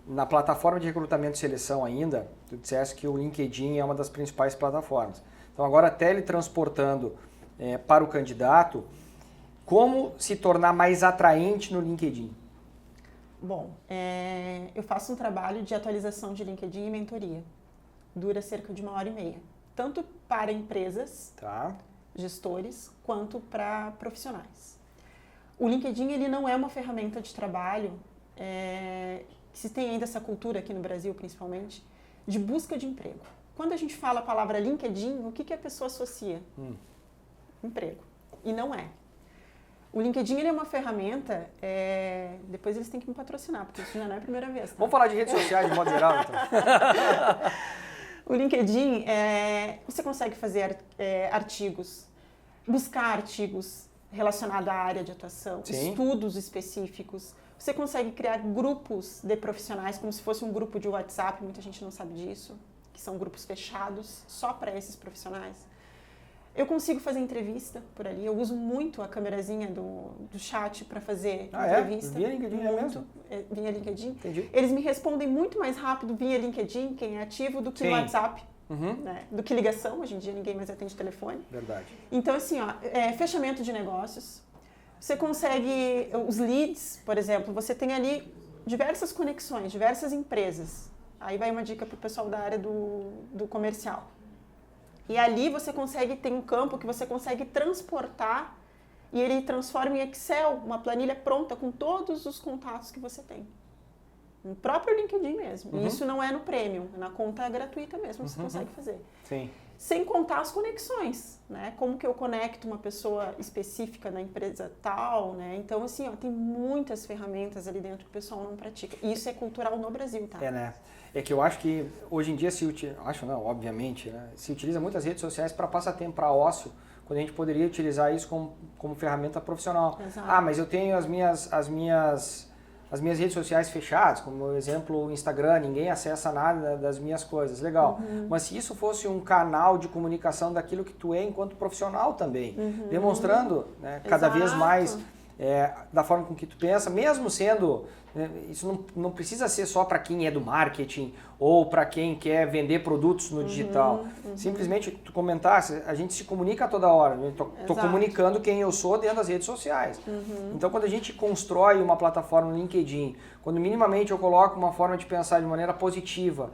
na plataforma de recrutamento e seleção ainda, tu disseste que o LinkedIn é uma das principais plataformas. Então, agora teletransportando para o candidato, como se tornar mais atraente no LinkedIn? Bom, eu faço um trabalho de atualização de LinkedIn e mentoria. Dura cerca de 1h30. Tanto para empresas, gestores, quanto para profissionais. O LinkedIn, ele não é uma ferramenta de trabalho, se tem ainda essa cultura aqui no Brasil, principalmente, de busca de emprego. Quando a gente fala a palavra LinkedIn, o que a pessoa associa? Emprego. E não é. O LinkedIn, ele é uma ferramenta, depois eles têm que me patrocinar, porque isso já não é a primeira vez. Tá? Vamos falar de redes sociais de modo geral, então. O LinkedIn, você consegue fazer artigos, buscar artigos relacionados à área de atuação, Sim. Estudos específicos. Você consegue criar grupos de profissionais, como se fosse um grupo de WhatsApp, muita gente não sabe disso, que são grupos fechados só para esses profissionais. Eu consigo fazer entrevista por ali, eu uso muito a câmerazinha do chat para fazer entrevista. Via LinkedIn mesmo? Via LinkedIn. Entendi. Eles me respondem muito mais rápido via LinkedIn, quem é ativo, do que no WhatsApp, né? Do que ligação. Hoje em dia ninguém mais atende telefone. Verdade. Então, assim, fechamento de negócios. Você consegue, os leads, por exemplo, você tem ali diversas conexões, diversas empresas. Aí vai uma dica para o pessoal da área do comercial. E ali você tem um campo que você consegue transportar e ele transforma em Excel uma planilha pronta com todos os contatos que você tem. No próprio LinkedIn mesmo. E isso não é no Premium, na conta gratuita mesmo você consegue fazer. Sim. Sem contar as conexões, né? Como que eu conecto uma pessoa específica na empresa tal, né? Então, assim, tem muitas ferramentas ali dentro que o pessoal não pratica. E isso é cultural no Brasil, tá? Né? É que eu acho que hoje em dia obviamente, né? Se utiliza muitas redes sociais para passatempo, para ócio, quando a gente poderia utilizar isso como ferramenta profissional. Exato. Mas eu tenho as minhas redes sociais fechadas, como exemplo o Instagram, ninguém acessa nada das minhas coisas, legal. Mas se isso fosse um canal de comunicação daquilo que tu é enquanto profissional também, demonstrando, né, cada vez mais da forma com que tu pensa, mesmo sendo, isso não precisa ser só para quem é do marketing ou para quem quer vender produtos no digital. Simplesmente tu comentasse, a gente se comunica toda hora, tô comunicando quem eu sou dentro das redes sociais. Então quando a gente constrói uma plataforma no LinkedIn, quando minimamente eu coloco uma forma de pensar de maneira positiva,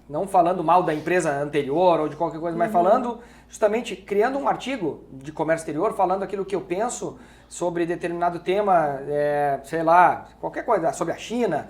não falando mal da empresa anterior ou de qualquer coisa, mas falando justamente, criando um artigo de comércio exterior, falando aquilo que eu penso sobre determinado tema, sei lá, qualquer coisa, sobre a China,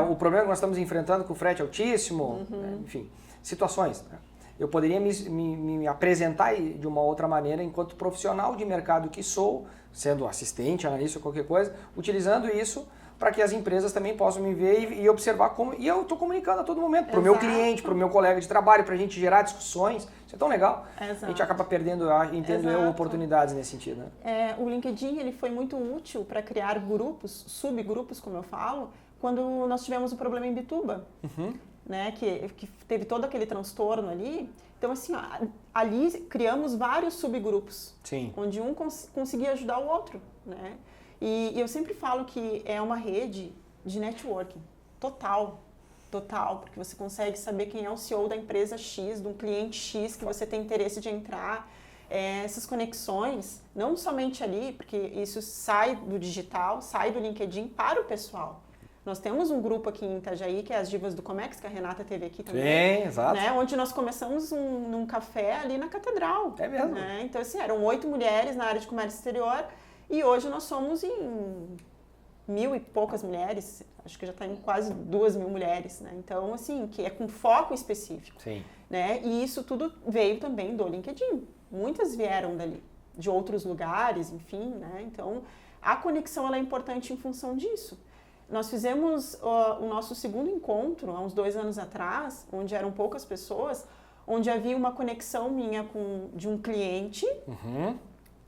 o problema que nós estamos enfrentando com o frete altíssimo, enfim, situações. Né? Eu poderia me apresentar de uma outra maneira enquanto profissional de mercado que sou, sendo assistente, analista ou qualquer coisa, utilizando isso para que as empresas também possam me ver e observar como... E eu estou comunicando a todo momento para o meu cliente, para o meu colega de trabalho, para a gente gerar discussões. Isso é tão legal. Exato. A gente acaba perdendo, entendo oportunidades nesse sentido. Né? O LinkedIn ele foi muito útil para criar grupos, subgrupos, como eu falo, quando nós tivemos um problema em Bituba, né? Que teve todo aquele transtorno ali. Então, assim, ali criamos vários subgrupos, Sim. onde um conseguia ajudar o outro, né? E eu sempre falo que é uma rede de networking total, porque você consegue saber quem é o CEO da empresa X, de um cliente X que você tem interesse de entrar. Essas conexões, não somente ali, porque isso sai do digital, sai do LinkedIn para o pessoal. Nós temos um grupo aqui em Itajaí, que é as Divas do Comex, que a Renata teve aqui também. Sim, exato. Né, onde nós começamos num café ali na Catedral. É mesmo? Né? Então, assim, eram 8 mulheres na área de comércio exterior e hoje nós somos em 1.000 e poucas mulheres, acho que já está em quase 2.000 mulheres. Né? Então, assim, que é com foco específico. Sim. Né? E isso tudo veio também do LinkedIn. Muitas vieram dali, de outros lugares, enfim. Né? Então, a conexão ela é importante em função disso. Nós fizemos o nosso segundo encontro, há uns 2 anos atrás, onde eram poucas pessoas, onde havia uma conexão minha de um cliente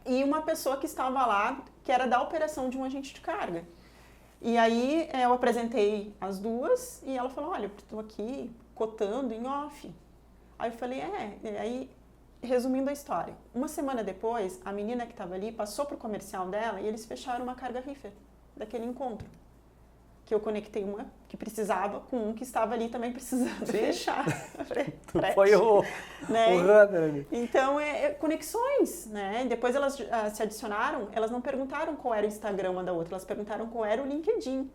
e uma pessoa que estava lá, que era da operação de um agente de carga. E aí eu apresentei as duas e ela falou, olha, eu estou aqui cotando em off. Aí eu falei, aí resumindo a história, uma semana depois, a menina que estava ali passou para o comercial dela e eles fecharam uma carga reefer daquele encontro. Que eu conectei uma que precisava com um que estava ali também precisando fechar. Foi o né? runner. Então, conexões, né? Depois elas se adicionaram, elas não perguntaram qual era o Instagram uma da outra, elas perguntaram qual era o LinkedIn.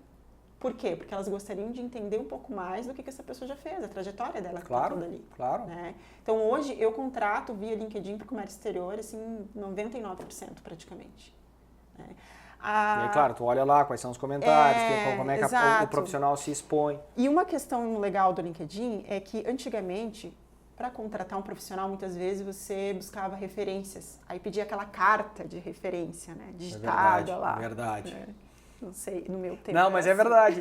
Por quê? Porque elas gostariam de entender um pouco mais do que essa pessoa já fez, a trajetória dela que tá toda ali. Claro. Né? Então, hoje, eu contrato via LinkedIn para o comércio exterior, assim, 99% praticamente. Né? E aí, claro, tu olha lá quais são os comentários, como é que o profissional se expõe. E uma questão legal do LinkedIn é que antigamente, para contratar um profissional, muitas vezes você buscava referências. Aí pedia aquela carta de referência, né? Digitada lá. É verdade. Né? Não sei, no meu tempo. Não, mas é verdade.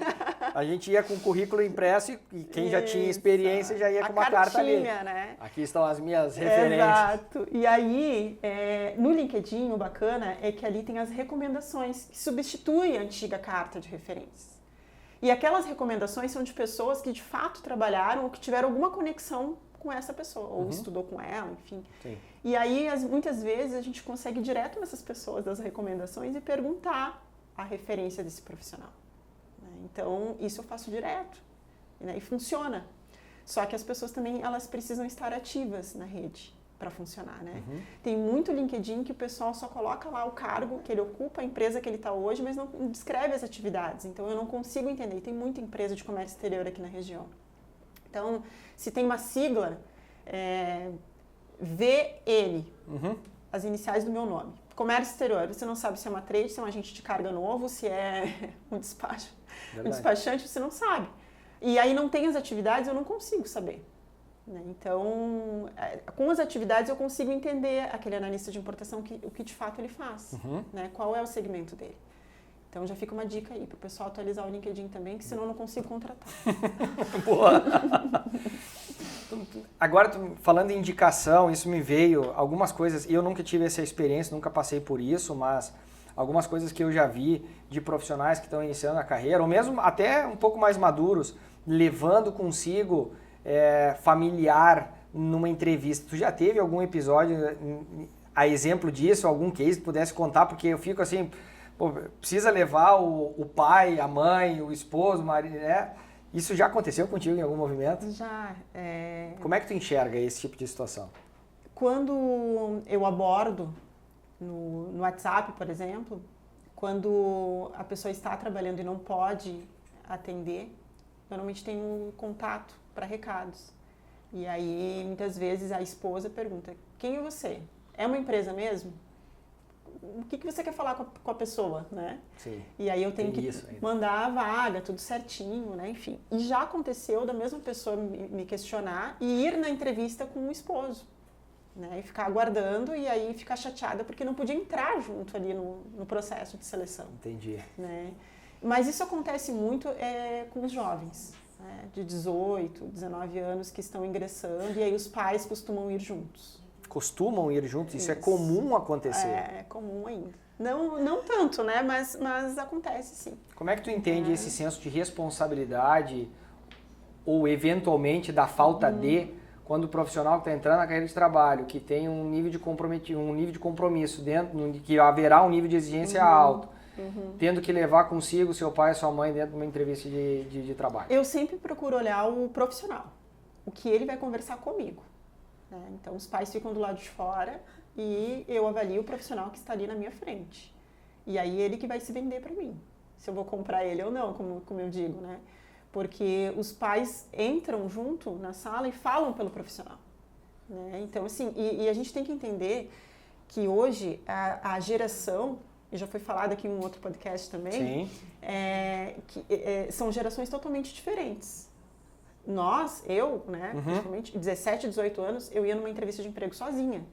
A gente ia com o currículo impresso e quem já tinha experiência já ia com uma carta ali. Né? Aqui estão as minhas referências. Exato. E aí, no LinkedIn, o bacana é que ali tem as recomendações, que substituem a antiga carta de referências. E aquelas recomendações são de pessoas que de fato trabalharam ou que tiveram alguma conexão com essa pessoa, ou estudou com ela, enfim. Sim. E aí, muitas vezes, a gente consegue ir direto nessas pessoas das recomendações e perguntar a referência desse profissional. Então, isso eu faço direto, né? E funciona. Só que as pessoas também, elas precisam estar ativas na rede para funcionar, né? Tem muito LinkedIn que o pessoal só coloca lá o cargo que ele ocupa, a empresa que ele está hoje, mas não descreve as atividades. Então, eu não consigo entender. E tem muita empresa de comércio exterior aqui na região. Então, se tem uma sigla, VL, as iniciais do meu nome. Comércio exterior, você não sabe se é uma trade, se é um agente de carga novo, se é um despacho, um despachante, você não sabe. E aí não tem as atividades, eu não consigo saber. Né? Então, com as atividades eu consigo entender aquele analista de importação, o que de fato ele faz, né? Qual é o segmento dele. Então já fica uma dica aí para o pessoal atualizar o LinkedIn também, que senão eu não consigo contratar. Boa! Agora, falando em indicação, isso me veio algumas coisas, e eu nunca tive essa experiência, nunca passei por isso, mas algumas coisas que eu já vi de profissionais que estão iniciando a carreira, ou mesmo até um pouco mais maduros, levando consigo familiar numa entrevista. Tu já teve algum episódio a exemplo disso, algum case que pudesse contar? Porque eu fico assim, pô, precisa levar o pai, a mãe, o esposo, o marido, né? Isso já aconteceu contigo em algum movimento? Já. Como é que tu enxerga esse tipo de situação? Quando eu abordo no WhatsApp, por exemplo, quando a pessoa está trabalhando e não pode atender, normalmente tem um contato para recados. E aí, muitas vezes, a esposa pergunta, quem é você? É uma empresa mesmo? O que você quer falar com a pessoa, né? Sim. E aí eu tenho que mandar a vaga, tudo certinho, né? Enfim. E já aconteceu da mesma pessoa me questionar e ir na entrevista com o esposo, né? E ficar aguardando e aí ficar chateada porque não podia entrar junto ali no processo de seleção. Entendi. Né? Mas isso acontece muito com os jovens, né? De 18, 19 anos que estão ingressando e aí os pais costumam ir juntos. Costumam ir juntos? Isso é comum acontecer? É comum ainda. Não tanto, né? Mas acontece sim. Como é que tu entende esse senso de responsabilidade ou eventualmente da falta de quando o profissional que está entrando na carreira de trabalho, que tem um nível de compromisso dentro, que haverá um nível de exigência alto, tendo que levar consigo seu pai e sua mãe dentro de uma entrevista de trabalho? Eu sempre procuro olhar o profissional, o que ele vai conversar comigo. Né? Então, os pais ficam do lado de fora e eu avalio o profissional que está ali na minha frente. E aí, ele que vai se vender para mim, se eu vou comprar ele ou não, como eu digo, né? Porque os pais entram junto na sala e falam pelo profissional. Né? Então, assim, e a gente tem que entender que hoje a geração, e já foi falado aqui em um outro podcast também, são gerações totalmente diferentes. Eu, né, praticamente 17, 18 anos, eu ia numa entrevista de emprego sozinha.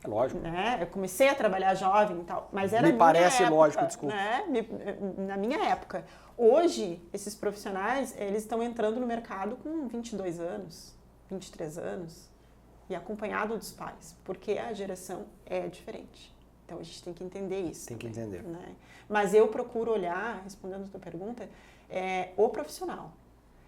É lógico. Né? Eu comecei a trabalhar jovem e tal, mas era Me parece lógico, desculpa. Né? Na minha época. Hoje, esses profissionais, eles estão entrando no mercado com 22 anos, 23 anos, e acompanhado dos pais, porque a geração é diferente. Então, a gente tem que entender isso. Tem que entender. Né? Mas eu procuro olhar, respondendo a tua pergunta, o profissional.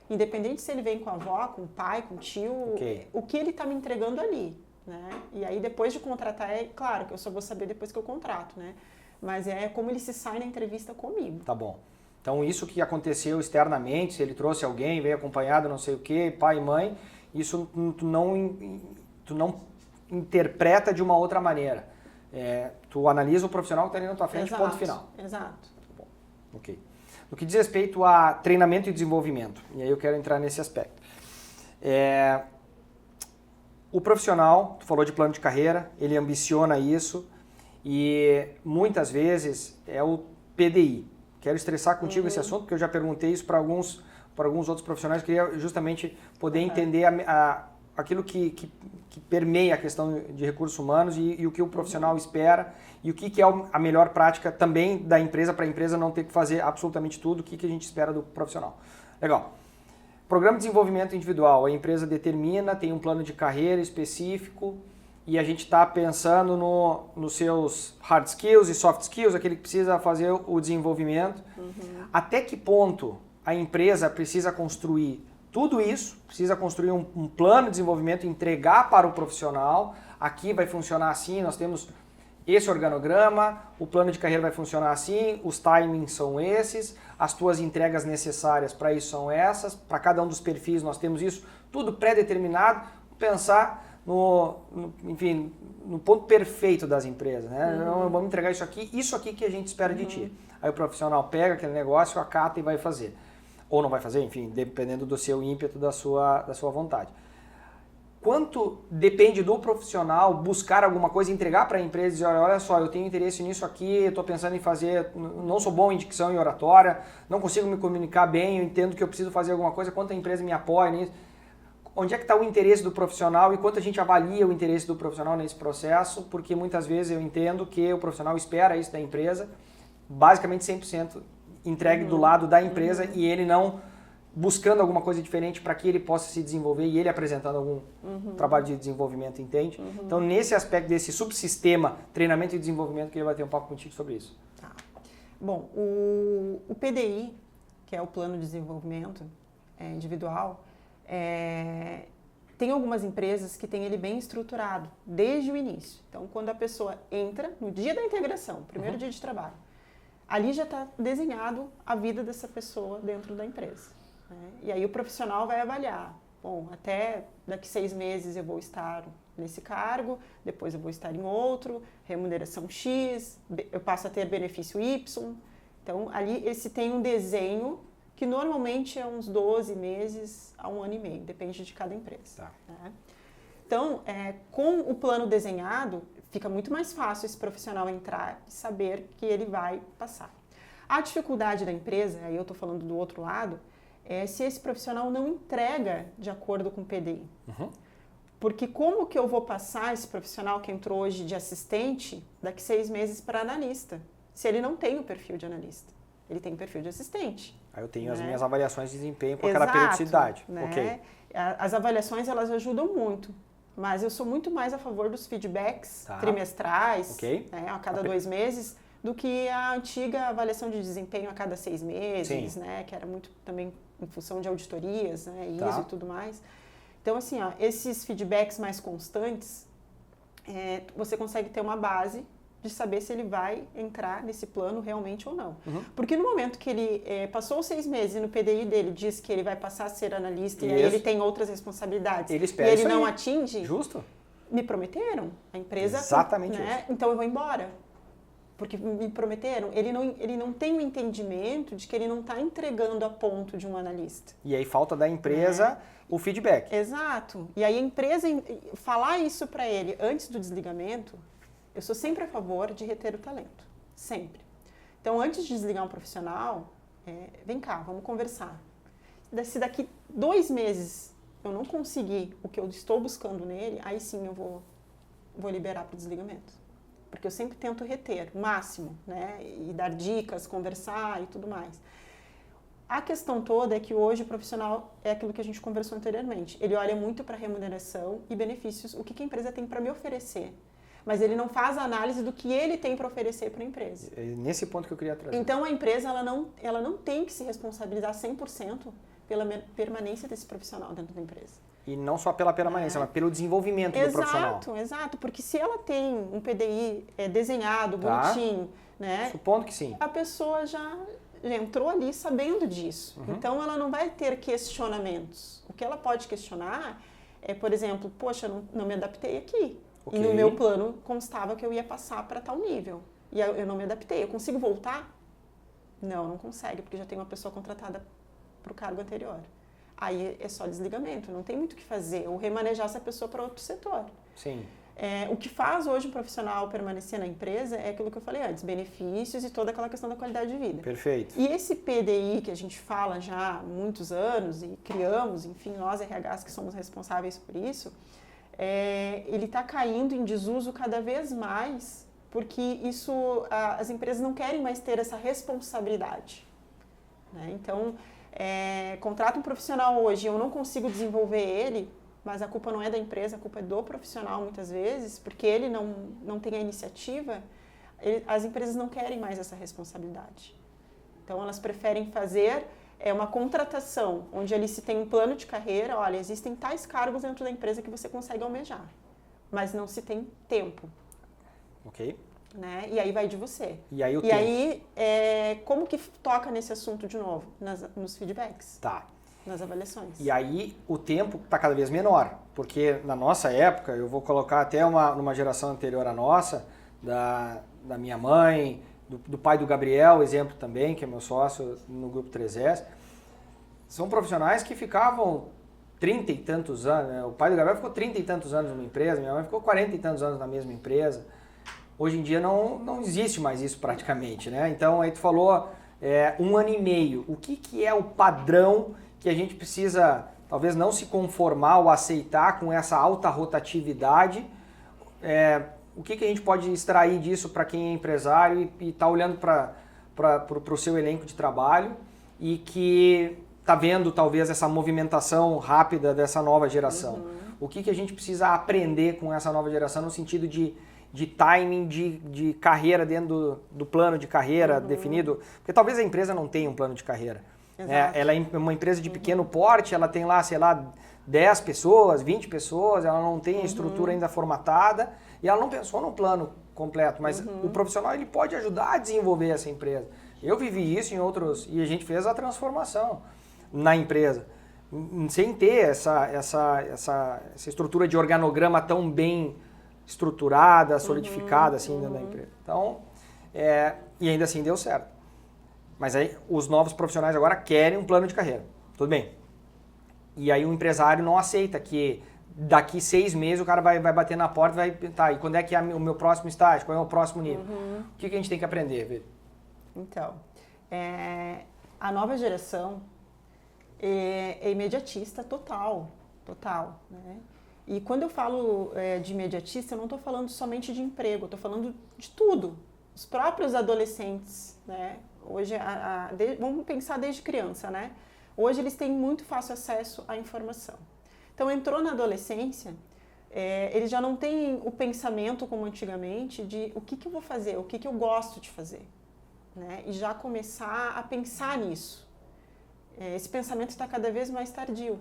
Independente se ele vem com a avó, com o pai, com o tio, o que ele está me entregando ali. Né? E aí, depois de contratar, é claro que eu só vou saber depois que eu contrato, né? Mas é como ele se sai na entrevista comigo. Tá bom. Então, isso que aconteceu externamente, se ele trouxe alguém, veio acompanhado, não sei o quê, pai e mãe, isso tu não interpreta de uma outra maneira. Tu analisa o profissional que está ali na tua frente, Exato, ponto final. Exato. Bom, ok. No que diz respeito a treinamento e desenvolvimento, e aí eu quero entrar nesse aspecto. O profissional, tu falou de plano de carreira, ele ambiciona isso e muitas vezes é o PDI. Quero estressar contigo esse assunto, porque eu já perguntei isso para alguns outros profissionais, queria justamente poder entender aquilo que permeia a questão de recursos humanos e o que o profissional espera e o que é a melhor prática também da empresa, para a empresa não ter que fazer absolutamente tudo, o que a gente espera do profissional. Legal. Programa de desenvolvimento individual, a empresa determina, tem um plano de carreira específico e a gente está pensando nos seus hard skills e soft skills, aquele que precisa fazer o desenvolvimento. Até que ponto a empresa precisa construir tudo isso, precisa construir um plano de desenvolvimento, entregar para o profissional, aqui vai funcionar assim, nós temos esse organograma, o plano de carreira vai funcionar assim, os timings são esses, as tuas entregas necessárias para isso são essas, para cada um dos perfis nós temos isso, tudo pré-determinado, pensar no ponto perfeito das empresas, né? Vamos entregar isso aqui que a gente espera de ti. Aí o profissional pega aquele negócio, acata e vai fazer. Ou não vai fazer, enfim, dependendo do seu ímpeto, da sua vontade. Quanto depende do profissional buscar alguma coisa, entregar para a empresa e dizer, olha só, eu tenho interesse nisso aqui, estou pensando em fazer, não sou bom em dicção e oratória, não consigo me comunicar bem, eu entendo que eu preciso fazer alguma coisa, quanto a empresa me apoia nisso. Onde é que está o interesse do profissional e quanto a gente avalia o interesse do profissional nesse processo, porque muitas vezes eu entendo que o profissional espera isso da empresa, basicamente 100% entregue do lado da empresa e ele não buscando alguma coisa diferente para que ele possa se desenvolver e ele apresentando algum trabalho de desenvolvimento, entende? Então, nesse aspecto desse subsistema, treinamento e desenvolvimento, eu queria bater um papo contigo sobre isso. Tá. Bom, o PDI, que é o Plano de Desenvolvimento Individual, tem algumas empresas que têm ele bem estruturado, desde o início. Então, quando a pessoa entra, no dia da integração, primeiro dia de trabalho, ali já está desenhado a vida dessa pessoa dentro da empresa. Né? E aí o profissional vai avaliar, bom, até daqui 6 meses eu vou estar nesse cargo, depois eu vou estar em outro, remuneração X, eu passo a ter benefício Y. Então, ali esse tem um desenho que normalmente é uns 12 meses a 1 ano e meio, depende de cada empresa. Tá. Né? Então, com o plano desenhado, fica muito mais fácil esse profissional entrar e saber que ele vai passar. A dificuldade da empresa, aí eu estou falando do outro lado, é se esse profissional não entrega de acordo com o PDI. Porque como que eu vou passar esse profissional que entrou hoje de assistente daqui 6 meses para analista, se ele não tem o perfil de analista? Ele tem o perfil de assistente. Aí eu tenho né? as minhas avaliações de desempenho com aquela periodicidade. Né? Okay. As avaliações, elas ajudam muito. Mas eu sou muito mais a favor dos feedbacks trimestrais, né, a cada 2 meses, do que a antiga avaliação de desempenho a cada 6 meses, né, que era muito também em função de auditorias, né, ISO e tudo mais. Então, assim, esses feedbacks mais constantes, você consegue ter uma base de saber se ele vai entrar nesse plano realmente ou não. Porque no momento que ele passou os 6 meses e no PDI dele diz que ele vai passar a ser analista e aí ele tem outras responsabilidades ele espera e ele isso não aí. atinge, Justo. me prometeram, a empresa... Exatamente isso. Então eu vou embora. Porque me prometeram, ele não tem o entendimento de que ele não está entregando a ponto de um analista. E aí falta da empresa o feedback. Exato. E aí a empresa, falar isso para ele antes do desligamento, eu sou sempre a favor de reter o talento. Sempre. Então, antes de desligar um profissional, vem cá, vamos conversar. Se daqui 2 meses eu não conseguir o que eu estou buscando nele, aí sim eu vou liberar para o desligamento. Porque eu sempre tento reter o máximo, né? E dar dicas, conversar e tudo mais. A questão toda é que hoje o profissional é aquilo que a gente conversou anteriormente. Ele olha muito para remuneração e benefícios, o que a empresa tem para me oferecer. Mas ele não faz a análise do que ele tem para oferecer para a empresa. É nesse ponto que eu queria trazer. Então a empresa ela não tem que se responsabilizar 100% pela permanência desse profissional dentro da empresa. E não só pela permanência, mas pelo desenvolvimento do profissional. Exato, porque se ela tem um PDI desenhado, bonitinho, né? Supondo que sim. A pessoa já entrou ali sabendo disso. Então ela não vai ter questionamentos. O que ela pode questionar é, por exemplo, poxa, não me adaptei aqui. Okay. E no meu plano constava que eu ia passar para tal nível. E eu não me adaptei. Eu consigo voltar? Não consegue, porque já tem uma pessoa contratada para o cargo anterior. Aí é só desligamento, não tem muito o que fazer. Ou remanejar essa pessoa para outro setor. Sim. O que faz hoje um profissional permanecer na empresa é aquilo que eu falei antes, benefícios e toda aquela questão da qualidade de vida. Perfeito. E esse PDI que a gente fala já há muitos anos e criamos, enfim, nós RHs que somos responsáveis por isso, ele está caindo em desuso cada vez mais, porque as empresas não querem mais ter essa responsabilidade. Né? Então, contrata um profissional hoje, eu não consigo desenvolver ele, mas a culpa não é da empresa, a culpa é do profissional muitas vezes, porque ele não tem a iniciativa, as empresas não querem mais essa responsabilidade. Então, elas preferem fazer uma contratação, onde ali se tem um plano de carreira, olha, existem tais cargos dentro da empresa que você consegue almejar, mas não se tem tempo. Ok. Né? E aí vai de você. E aí como que toca nesse assunto de novo? Nos feedbacks. Tá. Nas avaliações. E aí o tempo está cada vez menor, porque na nossa época, eu vou colocar até numa geração anterior à nossa, da minha mãe, do pai do Gabriel, exemplo também, que é meu sócio no Grupo 3S, são profissionais que ficavam 30 e tantos anos, né? O pai do Gabriel ficou 30 e tantos anos numa empresa, minha mãe ficou 40 e tantos anos na mesma empresa. Hoje em dia não existe mais isso praticamente, né? Então aí tu falou 1 ano e meio. O que é o padrão que a gente precisa, talvez não se conformar ou aceitar com essa alta rotatividade? O que a gente pode extrair disso para quem é empresário e está olhando para o seu elenco de trabalho e que está vendo talvez essa movimentação rápida dessa nova geração? O que a gente precisa aprender com essa nova geração no sentido de timing de carreira dentro do plano de carreira definido? Porque talvez a empresa não tenha um plano de carreira. Ela é uma empresa de pequeno porte, ela tem lá, sei lá, 10 pessoas, 20 pessoas, ela não tem a estrutura ainda formatada e ela não pensou num plano completo, mas o profissional ele pode ajudar a desenvolver essa empresa. Eu vivi isso em outros, e a gente fez a transformação na empresa, sem ter essa estrutura de organograma tão bem estruturada, solidificada assim dentro da empresa. Então, e ainda assim deu certo. Mas aí os novos profissionais agora querem um plano de carreira. Tudo bem. E aí o empresário não aceita que daqui 6 meses o cara vai bater na porta e vai... Tá, e quando é que é o meu próximo estágio? Qual é o próximo nível? O que a gente tem que aprender, Vê? Então, a nova geração é imediatista total. Né? E quando eu falo de imediatista, eu não estou falando somente de emprego, eu estou falando de tudo. Os próprios adolescentes, né? Hoje, vamos pensar desde criança, né? Hoje eles têm muito fácil acesso à informação. Então, entrou na adolescência, eles já não têm o pensamento como antigamente de o que eu vou fazer, o que eu gosto de fazer. Né? E já começar a pensar nisso. Esse pensamento está cada vez mais tardio.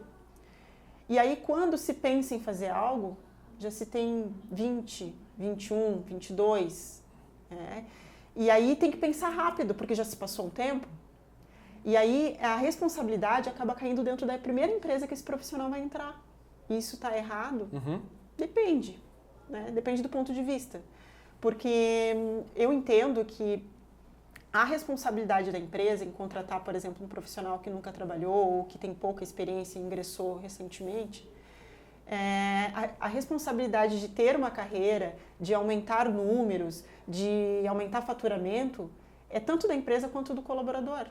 E aí, quando se pensa em fazer algo, já se tem 20, 21, 22, né? E aí tem que pensar rápido, porque já se passou um tempo. E aí a responsabilidade acaba caindo dentro da primeira empresa que esse profissional vai entrar. E isso está errado? Depende, né? Depende do ponto de vista. Porque eu entendo que a responsabilidade da empresa em contratar, por exemplo, um profissional que nunca trabalhou ou que tem pouca experiência e ingressou recentemente, a responsabilidade de ter uma carreira, de aumentar números, de aumentar faturamento, é tanto da empresa quanto do colaborador.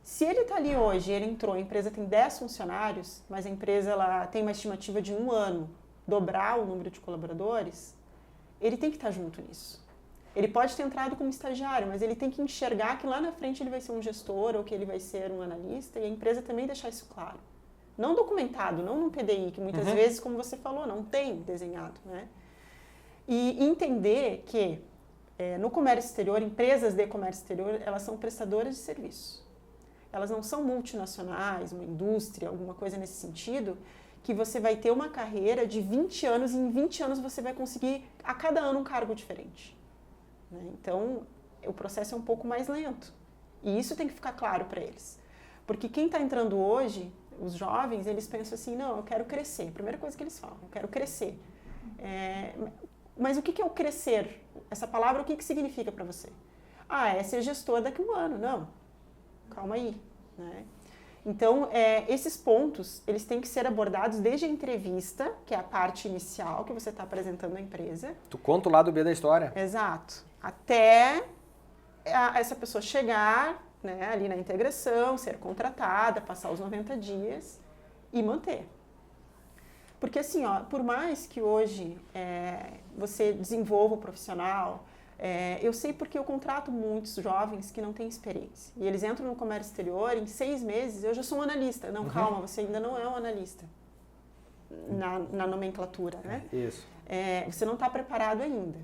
Se ele está ali hoje, ele entrou, a empresa tem 10 funcionários, mas a empresa ela tem uma estimativa de 1 ano dobrar o número de colaboradores, ele tem que estar junto nisso. Ele pode ter entrado como estagiário, mas ele tem que enxergar que lá na frente ele vai ser um gestor ou que ele vai ser um analista e a empresa também deixar isso claro. Não documentado, não num PDI, que muitas vezes, como você falou, não tem desenhado, né? E entender que no comércio exterior, empresas de comércio exterior, elas são prestadoras de serviço. Elas não são multinacionais, uma indústria, alguma coisa nesse sentido, que você vai ter uma carreira de 20 anos e em 20 anos você vai conseguir a cada ano um cargo diferente. Né? Então, o processo é um pouco mais lento. E isso tem que ficar claro para eles. Porque quem está entrando hoje, os jovens, eles pensam assim, não, eu quero crescer. Primeira coisa que eles falam, eu quero crescer. Mas o que é o crescer? Essa palavra, o que significa para você? É ser gestor daqui a um ano. Não, calma aí. Né? Então, esses pontos, eles têm que ser abordados desde a entrevista, que é a parte inicial que você está apresentando à empresa. Tu conta o lado B da história. Exato. Até essa pessoa chegar, né, ali na integração, ser contratada, passar os 90 dias e manter. Porque assim, por mais que hoje você desenvolva o profissional, eu sei porque eu contrato muitos jovens que não têm experiência. E eles entram no comércio exterior, em 6 meses, eu já sou um analista. Não, calma, você ainda não é um analista na nomenclatura, né? Isso. Você não está preparado ainda.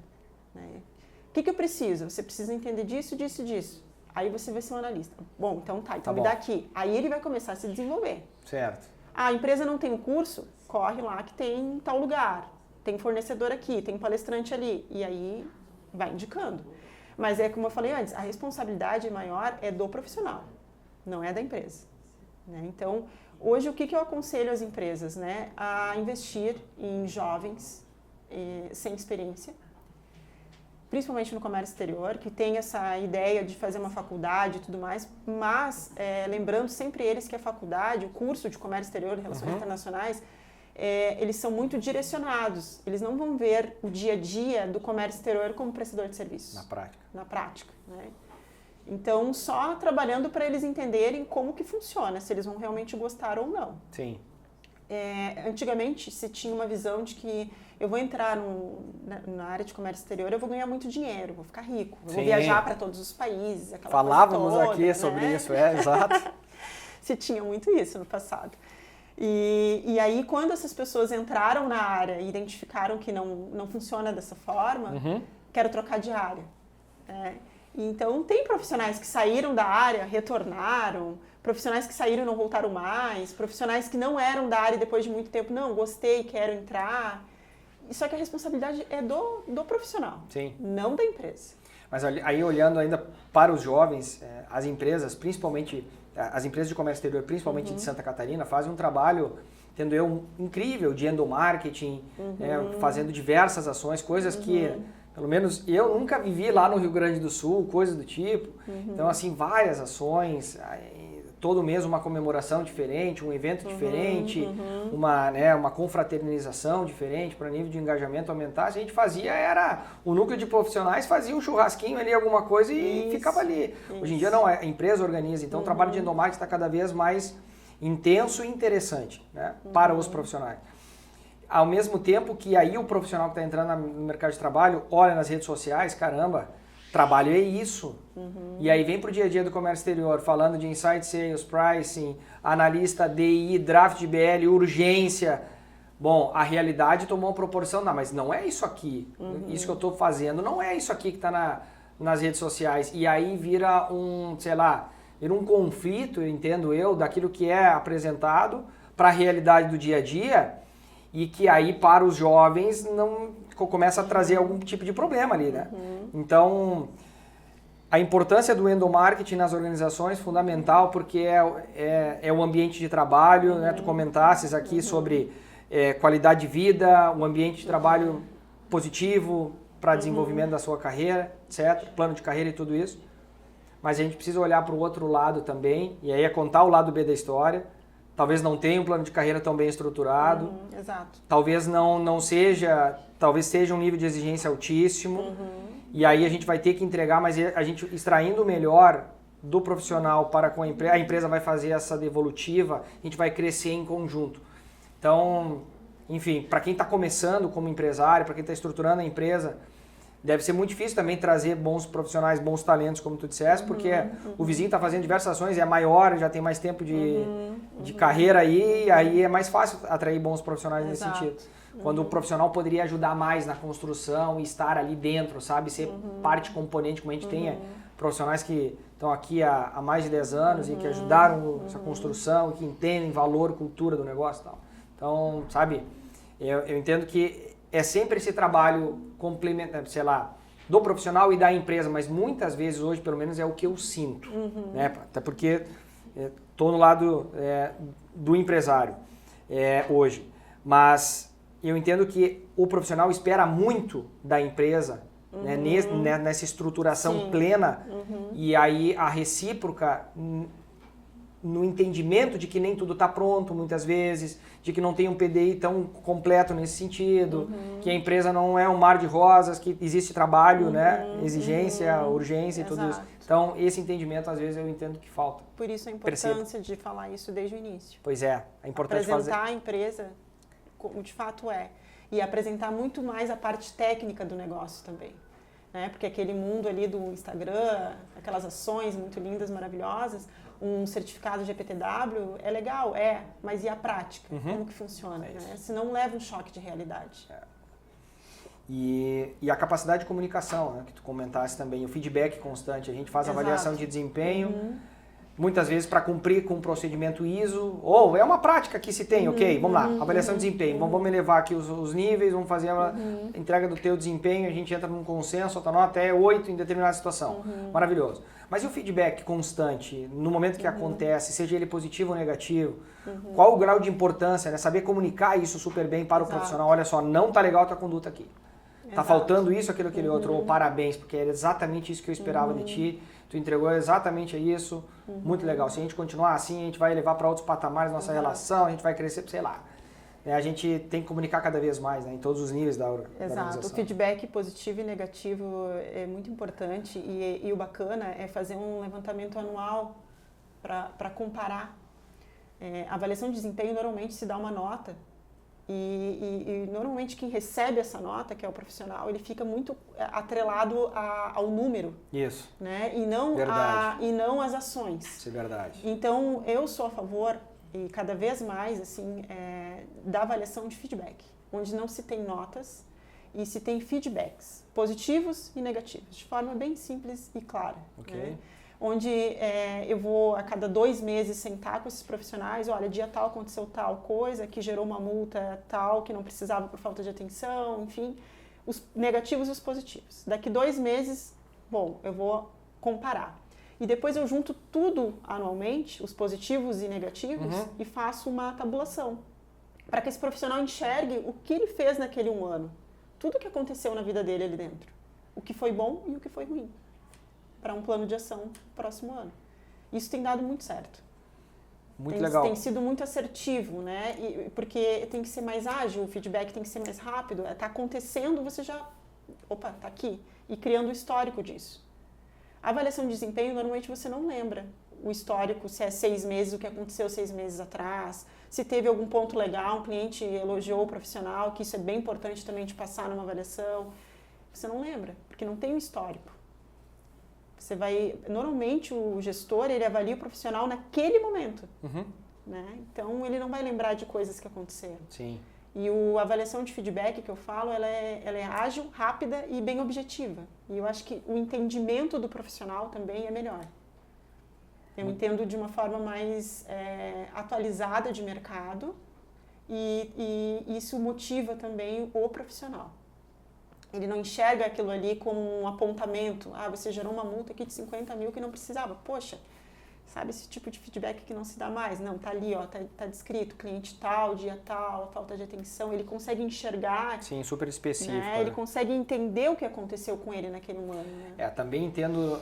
Né? O que eu preciso? Você precisa entender disso, disso, disso. Aí você vai ser um analista. Bom, então então me dá aqui. Aí ele vai começar a se desenvolver. Certo. A empresa não tem um curso? Corre lá que tem em tal lugar. Tem fornecedor aqui, tem palestrante ali. E aí vai indicando. Mas como eu falei antes, a responsabilidade maior é do profissional, não é da empresa. Né? Então, hoje o que eu aconselho às empresas? Né? A investir em jovens sem experiência, principalmente no comércio exterior, que tem essa ideia de fazer uma faculdade e tudo mais, mas lembrando sempre eles que a faculdade, o curso de comércio exterior e relações internacionais, eles são muito direcionados. Eles não vão ver o dia a dia do comércio exterior como prestador de serviço. Na prática. Né? Então, só trabalhando para eles entenderem como que funciona, se eles vão realmente gostar ou não. Sim. Antigamente, se tinha uma visão de que eu vou entrar na área de comércio exterior, eu vou ganhar muito dinheiro, vou ficar rico, vou viajar para todos os países. Falávamos coisa toda, aqui sobre isso, exato. Se tinha muito isso no passado. E aí, quando essas pessoas entraram na área e identificaram que não funciona dessa forma, quero trocar de área. Então, tem profissionais que saíram da área, retornaram, profissionais que saíram e não voltaram mais, profissionais que não eram da área e depois de muito tempo, não, gostei, quero entrar. Só que a responsabilidade é do profissional, não da empresa. Mas aí, olhando ainda para os jovens, as empresas, principalmente as empresas de comércio exterior, principalmente de Santa Catarina, fazem um trabalho, entendo eu, incrível de endomarketing, fazendo diversas ações, coisas que, pelo menos, eu nunca vivi lá no Rio Grande do Sul, coisas do tipo. Então, assim, várias ações, todo mês uma comemoração diferente, um evento diferente, uma confraternização diferente para nível de engajamento aumentar. A gente fazia, o núcleo de profissionais fazia um churrasquinho ali, alguma coisa e ficava ali. Hoje em dia não, a empresa organiza, então o trabalho de endomarketing está cada vez mais intenso e interessante, né, para os profissionais. Ao mesmo tempo que aí o profissional que está entrando no mercado de trabalho olha nas redes sociais, caramba, trabalho é isso. E aí vem para o dia a dia do comércio exterior, falando de insight sales, pricing, analista DI, draft de BL, urgência. Bom, a realidade tomou uma proporção, não, mas não é isso aqui. Isso que eu estou fazendo não é isso aqui que está nas redes sociais. E aí vira um conflito, entendo eu, daquilo que é apresentado para a realidade do dia a dia. E que aí para os jovens começa a trazer algum tipo de problema ali, né? Então, a importância do endomarketing nas organizações é fundamental, porque é o ambiente de trabalho, né? Tu comentasses aqui sobre qualidade de vida, um ambiente de trabalho positivo para desenvolvimento da sua carreira, etc., plano de carreira e tudo isso. Mas a gente precisa olhar para o outro lado também, e aí é contar o lado B da história. Talvez não tenha um plano de carreira tão bem estruturado. Exato. Talvez não seja, talvez seja um nível de exigência altíssimo. E aí a gente vai ter que entregar, mas a gente extraindo o melhor do profissional para com a empresa vai fazer essa devolutiva, a gente vai crescer em conjunto. Então, enfim, para quem está começando como empresário, para quem está estruturando a empresa, deve ser muito difícil também trazer bons profissionais, bons talentos, como tu disseste, porque o vizinho está fazendo diversas ações, é maior, já tem mais tempo de carreira aí é mais fácil atrair bons profissionais nesse sentido. Quando o profissional poderia ajudar mais na construção e estar ali dentro, sabe? Ser parte componente, como a gente tem profissionais que estão aqui há mais de 10 anos e que ajudaram essa construção, que entendem valor, cultura do negócio e tal. Então, sabe, eu entendo que é sempre esse trabalho complementar, sei lá, do profissional e da empresa, mas muitas vezes hoje, pelo menos, é o que eu sinto, né? Até porque estou no lado do empresário hoje, mas eu entendo que o profissional espera muito da empresa, né, nessa estruturação plena, e aí a recíproca no entendimento de que nem tudo está pronto muitas vezes, de que não tem um PDI tão completo nesse sentido, que a empresa não é um mar de rosas, que existe trabalho, né, exigência, urgência e tudo isso. Então, esse entendimento, às vezes, eu entendo que falta. Por isso a importância de falar isso desde o início. Pois é, é importante fazer. Apresentar a empresa como de fato é. E apresentar muito mais a parte técnica do negócio também. Né? Porque aquele mundo ali do Instagram, aquelas ações muito lindas, maravilhosas, um certificado de EPTW é legal, mas e a prática? Como que funciona? Né? Senão leva um choque de realidade. E a capacidade de comunicação, né, que tu comentasse também, o feedback constante. A gente faz avaliação de desempenho, muitas vezes para cumprir com um procedimento ISO, ou é uma prática que se tem, ok, vamos lá, avaliação de desempenho, vamos elevar aqui os níveis, vamos fazer a entrega do teu desempenho, a gente entra num consenso, outra nota até 8 em determinada situação. Maravilhoso. Mas e o feedback constante, no momento que acontece, seja ele positivo ou negativo, qual o grau de importância, né? Saber comunicar isso super bem para o profissional, olha só, não tá legal a tua conduta aqui. Tá faltando isso, aquilo, aquele outro, ou parabéns, porque era exatamente isso que eu esperava de ti, tu entregou exatamente isso, muito legal. Se a gente continuar assim, a gente vai levar para outros patamares nossa relação, a gente vai crescer, sei lá. A gente tem que comunicar cada vez mais, né, em todos os níveis da organização. Exato, o feedback positivo e negativo é muito importante e o bacana é fazer um levantamento anual para comparar. A avaliação de desempenho normalmente se dá uma nota e normalmente quem recebe essa nota, que é o profissional, ele fica muito atrelado ao número. Isso. Né? E não às ações. Isso é verdade. Então, eu sou a favor, e cada vez mais, assim, da avaliação de feedback, onde não se tem notas e se tem feedbacks, positivos e negativos, de forma bem simples e clara. Ok. Né? Onde eu vou a cada 2 meses sentar com esses profissionais, olha, dia tal aconteceu tal coisa, que gerou uma multa tal, que não precisava por falta de atenção, enfim, os negativos e os positivos. Daqui 2 meses, bom, eu vou comparar. E depois eu junto tudo anualmente, os positivos e negativos, e faço uma tabulação, para que esse profissional enxergue o que ele fez naquele 1 ano, tudo o que aconteceu na vida dele ali dentro, o que foi bom e o que foi ruim, para um plano de ação próximo ano. Isso tem dado muito certo. Muito legal. Tem sido muito assertivo, né? Porque tem que ser mais ágil, o feedback tem que ser mais rápido. Está acontecendo, você já... Opa, está aqui. E criando o histórico disso. A avaliação de desempenho, normalmente você não lembra o histórico, se é 6 meses, o que aconteceu 6 meses atrás, se teve algum ponto legal, um cliente elogiou o profissional, que isso é bem importante também de passar numa avaliação. Você não lembra, porque não tem o histórico. Você vai, normalmente o gestor, ele avalia o profissional naquele momento, né? Então ele não vai lembrar de coisas que aconteceram. Sim. E a avaliação de feedback que eu falo, ela é ágil, rápida e bem objetiva. E eu acho que o entendimento do profissional também é melhor. Eu entendo de uma forma mais atualizada de mercado e isso motiva também o profissional. Ele não enxerga aquilo ali como um apontamento. Ah, você gerou uma multa aqui de 50 mil que não precisava. Poxa, sabe esse tipo de feedback que não se dá mais? Não, tá ali, ó, tá descrito, cliente tal, dia tal, falta de atenção. Ele consegue enxergar. Sim, super específico. Né? Ele consegue entender o que aconteceu com ele naquele ano. Né? Também entendo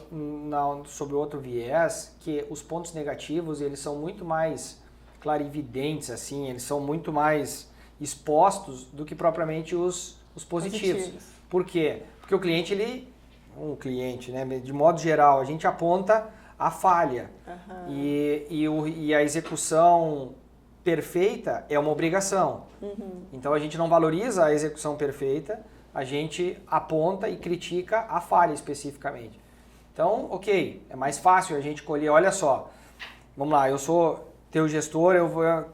sobre outro viés que os pontos negativos, eles são muito mais clarividentes, assim, eles são muito mais expostos do que propriamente os positivos. Por quê? Porque o cliente, né, de modo geral, a gente aponta a falha. E a execução perfeita é uma obrigação. Então a gente não valoriza a execução perfeita, a gente aponta e critica a falha especificamente. Então, ok, é mais fácil a gente colher, olha só, vamos lá, eu sou teu gestor,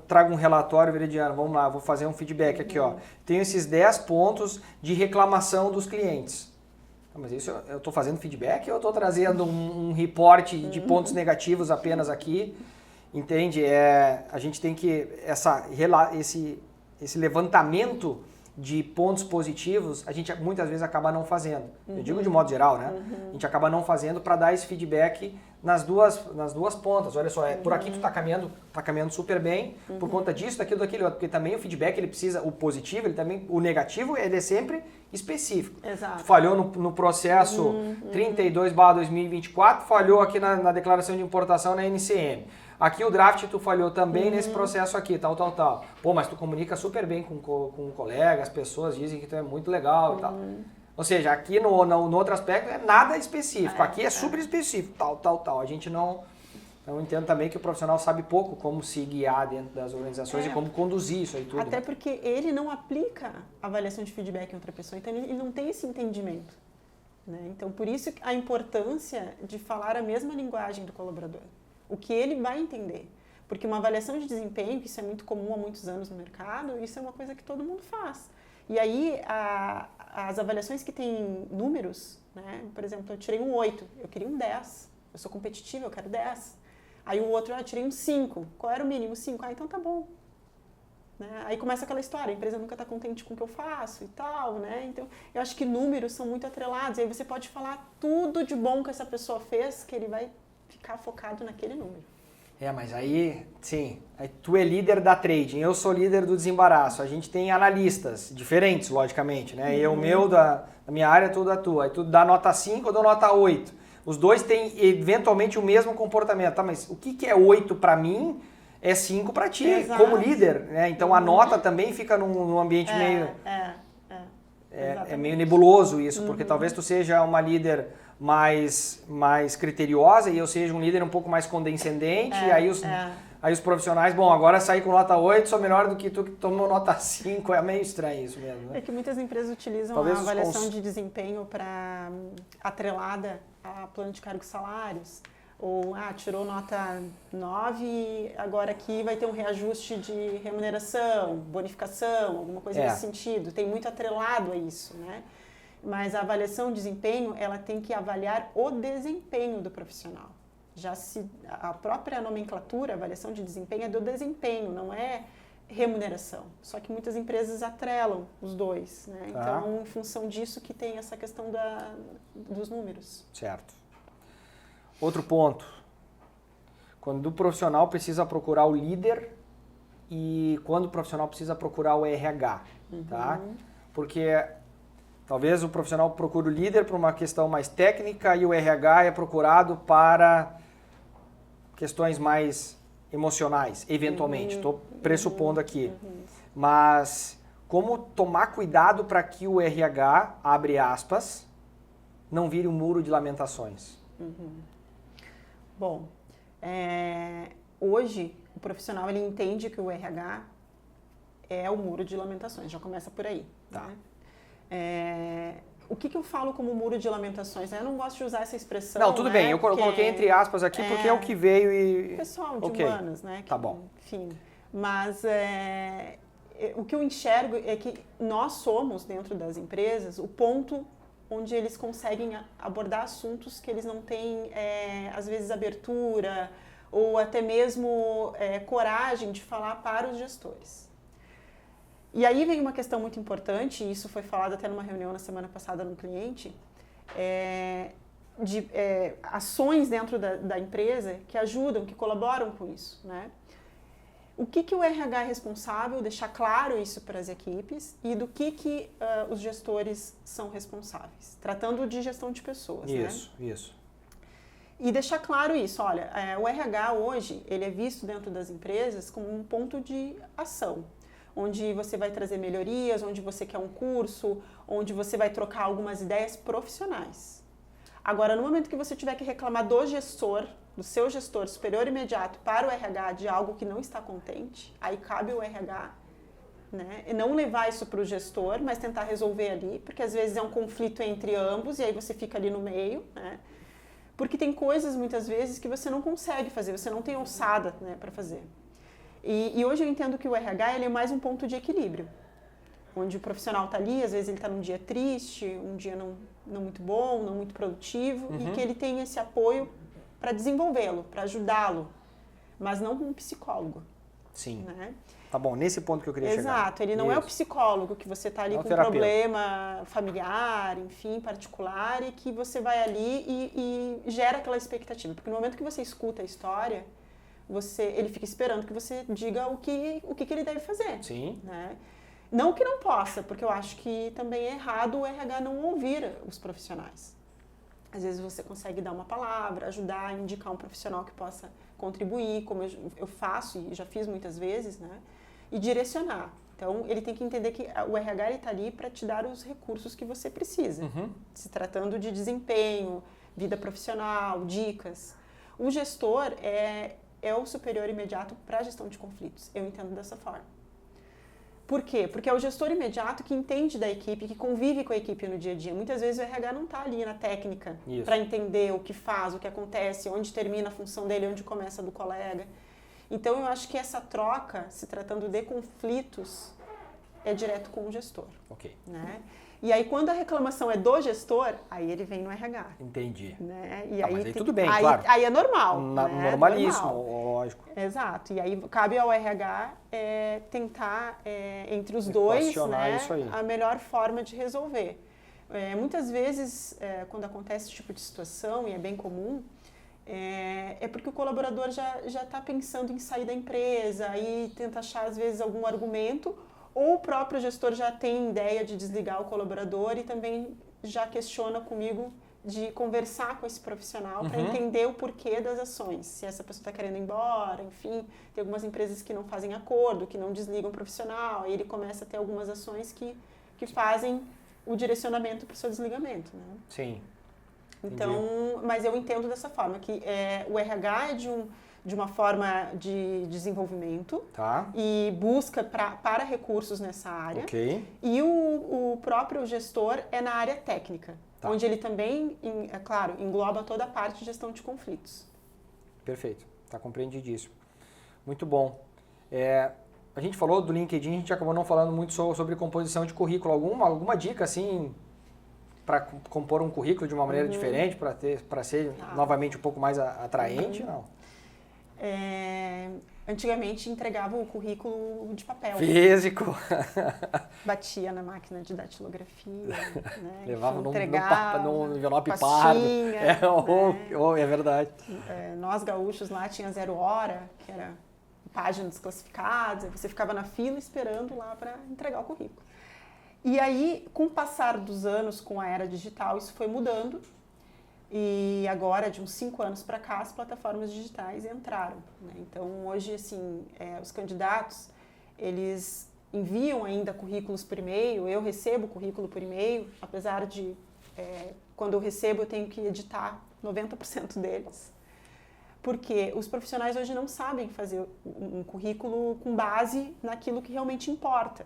trago um relatório veridiano, vamos lá, vou fazer um feedback aqui, ó. Tenho esses 10 pontos de reclamação dos clientes. Mas isso eu estou fazendo feedback ou eu estou trazendo um reporte de pontos negativos apenas aqui? Entende? A gente tem que, esse levantamento de pontos positivos, a gente muitas vezes acaba não fazendo. Eu digo de modo geral, né? A gente acaba não fazendo para dar esse feedback nas duas pontas. Olha só, por aqui tu tá caminhando super bem, por conta disso, daquilo, outro. Porque também o feedback, ele precisa, o positivo, o negativo, ele é sempre específico. Exato. Tu falhou no processo 32/2024, falhou aqui na declaração de importação na NCM. Aqui o draft tu falhou também nesse processo aqui, tal. Pô, mas tu comunica super bem com o colega, as pessoas dizem que tu é muito legal e tal. Ou seja, aqui no outro aspecto é nada específico, aqui é super específico, tal. A gente não... Eu entendo também que o profissional sabe pouco como se guiar dentro das organizações e como conduzir isso aí tudo. Até porque ele não aplica avaliação de feedback em outra pessoa, então ele não tem esse entendimento. Né? Então, por isso a importância de falar a mesma linguagem do colaborador. O que ele vai entender. Porque uma avaliação de desempenho, que isso é muito comum há muitos anos no mercado, isso é uma coisa que todo mundo faz. E aí, as avaliações que têm números, né? Por exemplo, eu tirei um 8, eu queria um 10. Eu sou competitiva, eu quero 10. Aí o outro, eu tirei um 5. Qual era o mínimo? 5. Ah, então tá bom. Né? Aí começa aquela história, a empresa nunca está contente com o que eu faço e tal, né? Então, eu acho que números são muito atrelados. E aí você pode falar tudo de bom que essa pessoa fez, que ele vai ficar focado naquele número. Mas aí, sim, aí tu é líder da trading, eu sou líder do desembaraço. A gente tem analistas diferentes, logicamente, né? Eu, da minha área, tu da tua. Aí tu dá nota 5, eu dou nota 8. Os dois têm, eventualmente, o mesmo comportamento. Tá, mas o que é 8 para mim é 5 para ti, como líder, né? Então a nota também fica num ambiente meio... É meio nebuloso isso, porque talvez tu seja uma líder mais criteriosa e eu seja um líder um pouco mais condescendente, e aí os profissionais, bom, agora sair com nota 8, sou melhor do que tu que tomou nota 5, é meio estranho isso mesmo. Né? É que muitas empresas utilizam talvez a avaliação de desempenho para atrelada a plano de cargos e salários, ou tirou nota 9, agora aqui vai ter um reajuste de remuneração, bonificação, alguma coisa nesse sentido, tem muito atrelado a isso, né? Mas a avaliação de desempenho, ela tem que avaliar o desempenho do profissional. A própria nomenclatura, a avaliação de desempenho é do desempenho, não é remuneração. Só que muitas empresas atrelam os dois, né? Então, em função disso que tem essa questão dos números. Certo. Outro ponto. Quando o profissional precisa procurar o líder e quando o profissional precisa procurar o RH, tá? Porque... talvez o profissional procure o líder para uma questão mais técnica e o RH é procurado para questões mais emocionais, eventualmente. Estou pressupondo aqui. Mas como tomar cuidado para que o RH, abre aspas, não vire um muro de lamentações? Bom, hoje o profissional ele entende que o RH é o muro de lamentações, já começa por aí. Tá. Né? O que eu falo como muro de lamentações? Eu não gosto de usar essa expressão. Não, tudo bem, eu coloquei entre aspas aqui porque é o que veio e... pessoal de humanas, né? Tá bom. Enfim, mas o que eu enxergo é que nós somos, dentro das empresas, o ponto onde eles conseguem abordar assuntos que eles não têm, às vezes, abertura ou até mesmo coragem de falar para os gestores. E aí vem uma questão muito importante, e isso foi falado até numa reunião na semana passada no cliente, de ações dentro da empresa que ajudam, que colaboram com isso, né? O que o RH é responsável, deixar claro isso para as equipes e do que os gestores são responsáveis, tratando de gestão de pessoas, Isso, né? isso. E deixar claro isso, olha, o RH hoje, ele é visto dentro das empresas como um ponto de ação, onde você vai trazer melhorias, onde você quer um curso, onde você vai trocar algumas ideias profissionais. Agora, no momento que você tiver que reclamar do gestor, do seu gestor superior imediato para o RH de algo que não está contente, aí cabe o RH, né, e não levar isso para o gestor, mas tentar resolver ali, porque às vezes é um conflito entre ambos e aí você fica ali no meio, né? Porque tem coisas, muitas vezes, que você não consegue fazer, você não tem alçada, né, para fazer. E hoje eu entendo que o RH ele é mais um ponto de equilíbrio, onde o profissional está ali, às vezes ele está num dia triste, um dia não muito bom, não muito produtivo, e que ele tem esse apoio para desenvolvê-lo, para ajudá-lo, mas não um psicólogo. Sim. Né? Tá bom, nesse ponto que eu queria chegar. Exato, ele não é o psicólogo que você está ali com um problema familiar, enfim, particular, e que você vai ali e gera aquela expectativa. Porque no momento que você escuta a história, ele fica esperando que você diga o que ele deve fazer. Sim. Né? Não que não possa, porque eu acho que também é errado o RH não ouvir os profissionais. Às vezes você consegue dar uma palavra, ajudar, indicar um profissional que possa contribuir, como eu faço e já fiz muitas vezes, né? E direcionar. Então, ele tem que entender que o RH está ali para te dar os recursos que você precisa. Se tratando de desempenho, vida profissional, dicas. O gestor é o superior imediato para a gestão de conflitos. Eu entendo dessa forma. Por quê? Porque é o gestor imediato que entende da equipe, que convive com a equipe no dia a dia. Muitas vezes o RH não está ali na técnica para entender o que faz, o que acontece, onde termina a função dele, onde começa a do colega. Então, eu acho que essa troca, se tratando de conflitos, é direto com o gestor. Ok. Né? E aí, quando a reclamação é do gestor, aí ele vem no RH. Entendi. Né? E mas aí tudo bem, claro. Aí é normal. Né? Normalíssimo, normal. lógico. Exato. E aí cabe ao RH tentar, entre os dois, né, isso aí. a melhor forma de resolver. Muitas vezes, quando acontece esse tipo de situação, e é bem comum, é porque o colaborador já está pensando em sair da empresa e tenta achar, às vezes, algum argumento, ou o próprio gestor já tem ideia de desligar o colaborador e também já questiona comigo de conversar com esse profissional para entender o porquê das ações. Se essa pessoa está querendo ir embora, enfim, tem algumas empresas que não fazem acordo, que não desligam o profissional, e ele começa a ter algumas ações que fazem o direcionamento para o seu desligamento. Né? Sim. Então, mas eu entendo dessa forma, que o RH é de uma forma de desenvolvimento e busca para recursos nessa área. Okay. E o próprio gestor é na área técnica, onde ele também, é claro, engloba toda a parte de gestão de conflitos. Perfeito, está compreendidíssimo. Muito bom. A gente falou do LinkedIn, a gente acabou não falando muito sobre composição de currículo. Alguma dica, assim, para compor um currículo de uma maneira diferente, para ser novamente um pouco mais atraente? Não. Antigamente entregava o currículo de papel. Físico. Batia na máquina de datilografia. Né? Levava num envelope pardo. É verdade. Nós gaúchos lá tinha 0 hora, que era páginas classificadas, você ficava na fila esperando lá para entregar o currículo. E aí, com o passar dos anos, com a era digital, isso foi mudando. E agora, de uns 5 anos para cá, as plataformas digitais entraram. Né? Então, hoje, assim, os candidatos, eles enviam ainda currículos por e-mail, eu recebo currículo por e-mail, apesar de, quando eu recebo, eu tenho que editar 90% deles. Porque os profissionais hoje não sabem fazer um currículo com base naquilo que realmente importa.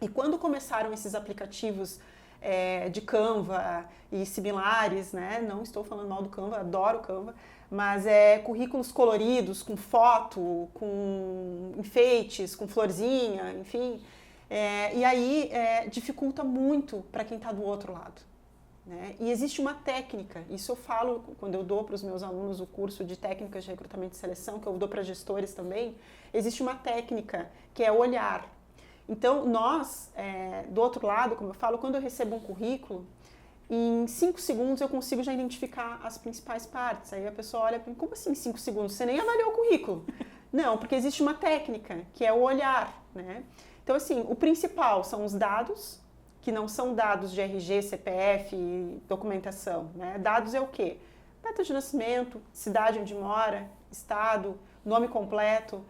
E quando começaram esses aplicativos de Canva e similares, né? Não estou falando mal do Canva, adoro o Canva, mas currículos coloridos, com foto, com enfeites, com florzinha, enfim. E aí dificulta muito para quem está do outro lado. Né? E existe uma técnica, isso eu falo quando eu dou para os meus alunos o curso de técnicas de recrutamento e seleção, que eu dou para gestores também, existe uma técnica que é olhar. Então, nós, do outro lado, como eu falo, quando eu recebo um currículo, em 5 segundos eu consigo já identificar as principais partes. Aí a pessoa olha para mim, como assim 5 segundos? Você nem avaliou o currículo. Não, porque existe uma técnica, que é o olhar, né? Então, assim, o principal são os dados, que não são dados de RG, CPF, documentação, né? Dados é o quê? Data de nascimento, cidade onde mora, estado, nome completo,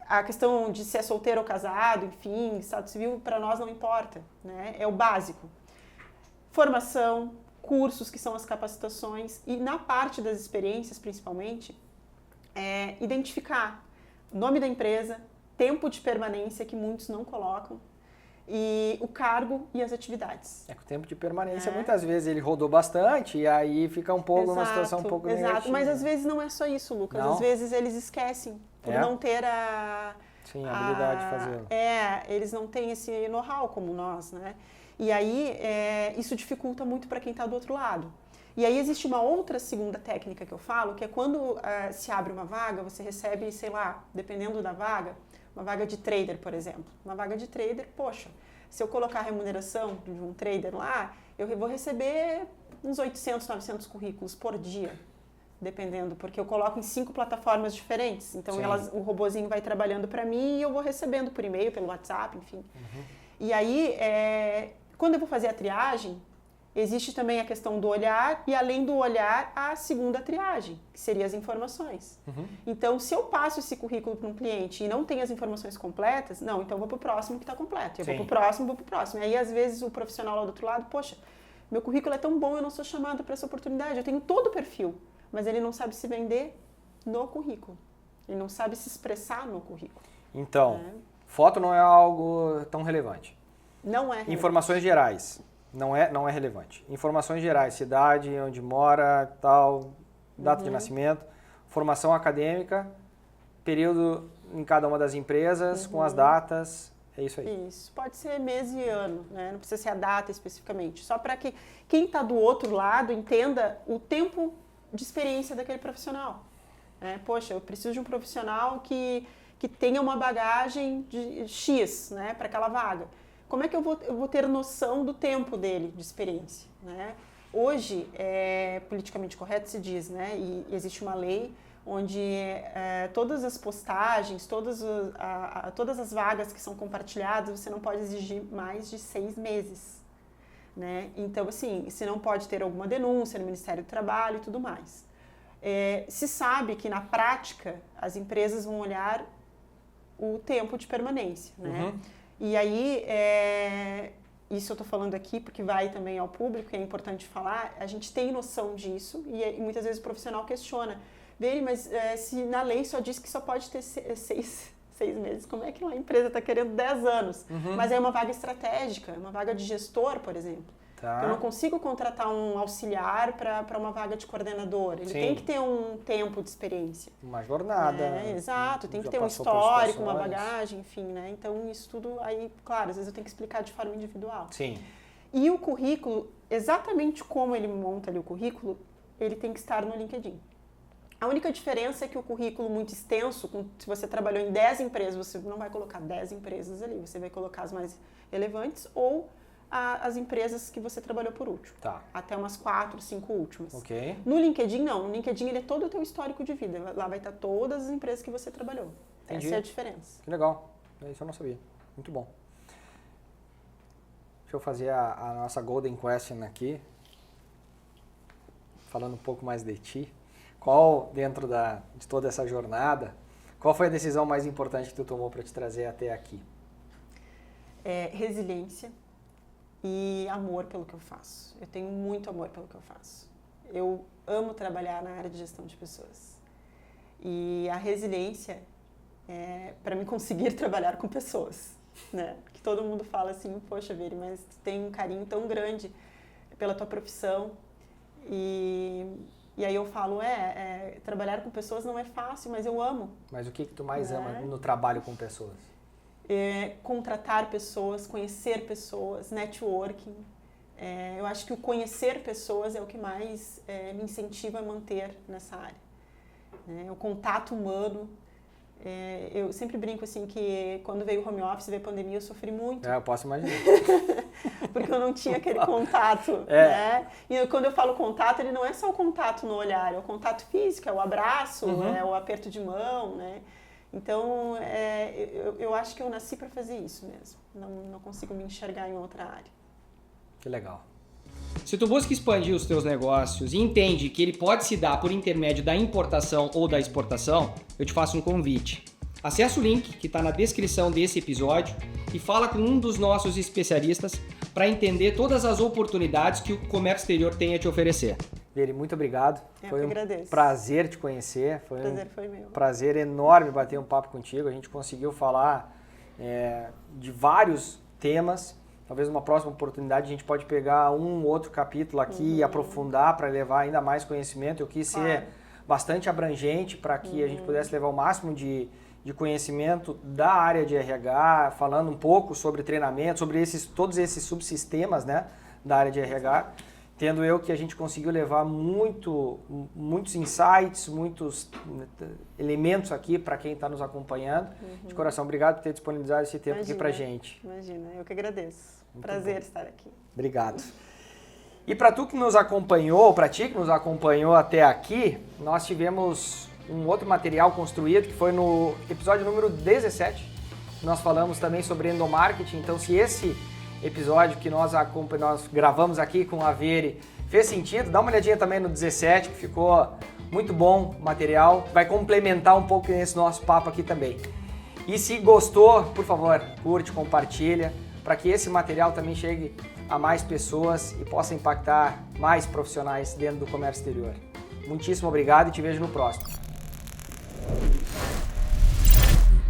a questão de se é solteiro ou casado, enfim, estado civil para nós não importa, né? É o básico. Formação, cursos que são as capacitações e na parte das experiências principalmente, identificar o nome da empresa, tempo de permanência que muitos não colocam e o cargo e as atividades. Com o tempo de permanência, muitas vezes ele rodou bastante e aí fica um pouco uma situação um pouco negativa. Exato, mas às vezes não é só isso, Lucas. Não? Às vezes eles esquecem por não ter Sim, a habilidade de fazê-lo. Eles não têm esse know-how como nós, né? E aí isso dificulta muito para quem está do outro lado. E aí existe uma outra segunda técnica que eu falo, que é quando se abre uma vaga, você recebe, sei lá, dependendo da vaga, uma vaga de trader, por exemplo. Uma vaga de trader, poxa, se eu colocar a remuneração de um trader lá, eu vou receber uns 800, 900 currículos por dia, dependendo, porque eu coloco em 5 plataformas diferentes. Então o robozinho vai trabalhando para mim e eu vou recebendo por e-mail, pelo WhatsApp, enfim. Uhum. E aí, quando eu vou fazer a triagem, existe também a questão do olhar e, além do olhar, a segunda triagem, que seria as informações. Uhum. Então, se eu passo esse currículo para um cliente e não tem as informações completas, não, então eu vou para o próximo que está completo. Eu vou para o próximo. E aí, às vezes, o profissional lá do outro lado, poxa, meu currículo é tão bom, eu não sou chamado para essa oportunidade, eu tenho todo o perfil, mas ele não sabe se vender no currículo. Ele não sabe se expressar no currículo. Então, foto não é algo tão relevante. Não é relevante. Informações gerais. Não é relevante. Informações gerais, cidade, onde mora, tal, data de nascimento, formação acadêmica, período em cada uma das empresas, com as datas, é isso aí. Isso, pode ser mês e ano, né? Não precisa ser a data especificamente, só para que quem está do outro lado entenda o tempo de experiência daquele profissional. Poxa, eu preciso de um profissional que tenha uma bagagem de X, né, para aquela vaga. Como é que eu vou ter noção do tempo dele de experiência, né? Hoje, politicamente correto se diz, né? E existe uma lei onde todas as postagens, todas as vagas que são compartilhadas, você não pode exigir mais de 6 meses, né? Então, assim, se não pode ter alguma denúncia no Ministério do Trabalho e tudo mais. Se sabe que, na prática, as empresas vão olhar o tempo de permanência, né? Uhum. E aí, isso eu estou falando aqui porque vai também ao público, e é importante falar, a gente tem noção disso e muitas vezes o profissional questiona, Veri, mas se na lei só diz que só pode ter 6 meses, como é que uma empresa está querendo 10 anos? Uhum. Mas é uma vaga estratégica, uma vaga de gestor, por exemplo. Tá. Eu não consigo contratar um auxiliar para uma vaga de coordenador. Ele tem que ter um tempo de experiência. Uma jornada. Exato, tem que ter um histórico, uma bagagem, enfim, né? Então, isso tudo aí, claro, às vezes eu tenho que explicar de forma individual. Sim. E o currículo, exatamente como ele monta ali o currículo, ele tem que estar no LinkedIn. A única diferença é que o currículo muito extenso, se você trabalhou em 10 empresas, você não vai colocar 10 empresas ali, você vai colocar as mais relevantes ou as empresas que você trabalhou por último. Tá. Até umas 4, 5 últimas. Ok. No LinkedIn, não. No LinkedIn, ele é todo o teu histórico de vida. Lá vai estar todas as empresas que você trabalhou. Entendi. Essa é a diferença. Que legal. Isso eu não sabia. Muito bom. Deixa eu fazer a nossa Golden Question aqui. Falando um pouco mais de ti. Qual, dentro de toda essa jornada, qual foi a decisão mais importante que tu tomou para te trazer até aqui? Resiliência. E amor pelo que eu faço. Eu tenho muito amor pelo que eu faço. Eu amo trabalhar na área de gestão de pessoas. E a resiliência é para mim conseguir trabalhar com pessoas, né? Porque todo mundo fala assim, poxa, Veri, mas tu tem um carinho tão grande pela tua profissão. E aí eu falo, trabalhar com pessoas não é fácil, mas eu amo. Mas o que tu mais ama no trabalho com pessoas? Contratar pessoas, conhecer pessoas, networking. Eu acho que o conhecer pessoas é o que mais me incentiva a manter nessa área. O contato humano, Eu sempre brinco assim que quando veio o home office, veio a pandemia, eu sofri muito. Eu posso imaginar. Porque eu não tinha aquele contato, né? E quando eu falo contato, ele não é só o contato no olhar, é o contato físico, é o abraço, é o aperto de mão, né? Então, eu acho que eu nasci para fazer isso mesmo. Não consigo me enxergar em outra área. Que legal. Se tu busca expandir os teus negócios e entende que ele pode se dar por intermédio da importação ou da exportação, eu te faço um convite. Acesse o link que está na descrição desse episódio e fala com um dos nossos especialistas para entender todas as oportunidades que o comércio exterior tem a te oferecer. Veri, muito obrigado. Foi um prazer te conhecer. O prazer foi meu. Prazer enorme bater um papo contigo. A gente conseguiu falar de vários temas. Talvez numa próxima oportunidade a gente pode pegar um outro capítulo aqui e aprofundar para levar ainda mais conhecimento. Eu quis ser bastante abrangente para que a gente pudesse levar o máximo de conhecimento da área de RH, falando um pouco sobre treinamento, sobre todos esses subsistemas, né, da área de RH. Tendo eu que a gente conseguiu levar muitos insights, muitos elementos aqui para quem está nos acompanhando. De coração, obrigado por ter disponibilizado esse tempo aqui para a gente. Imagina, eu que agradeço. Muito prazer estar aqui. Obrigado. E para tu que nos acompanhou, para ti que nos acompanhou até aqui, nós tivemos um outro material construído que foi no episódio número 17. Nós falamos também sobre endomarketing. Então, se esse episódio que nós gravamos aqui com a Veri fez sentido, dá uma olhadinha também no 17, que ficou muito bom o material, vai complementar um pouco nesse nosso papo aqui também. E se gostou, por favor, curte, compartilha, para que esse material também chegue a mais pessoas e possa impactar mais profissionais dentro do comércio exterior. Muitíssimo obrigado e te vejo no próximo.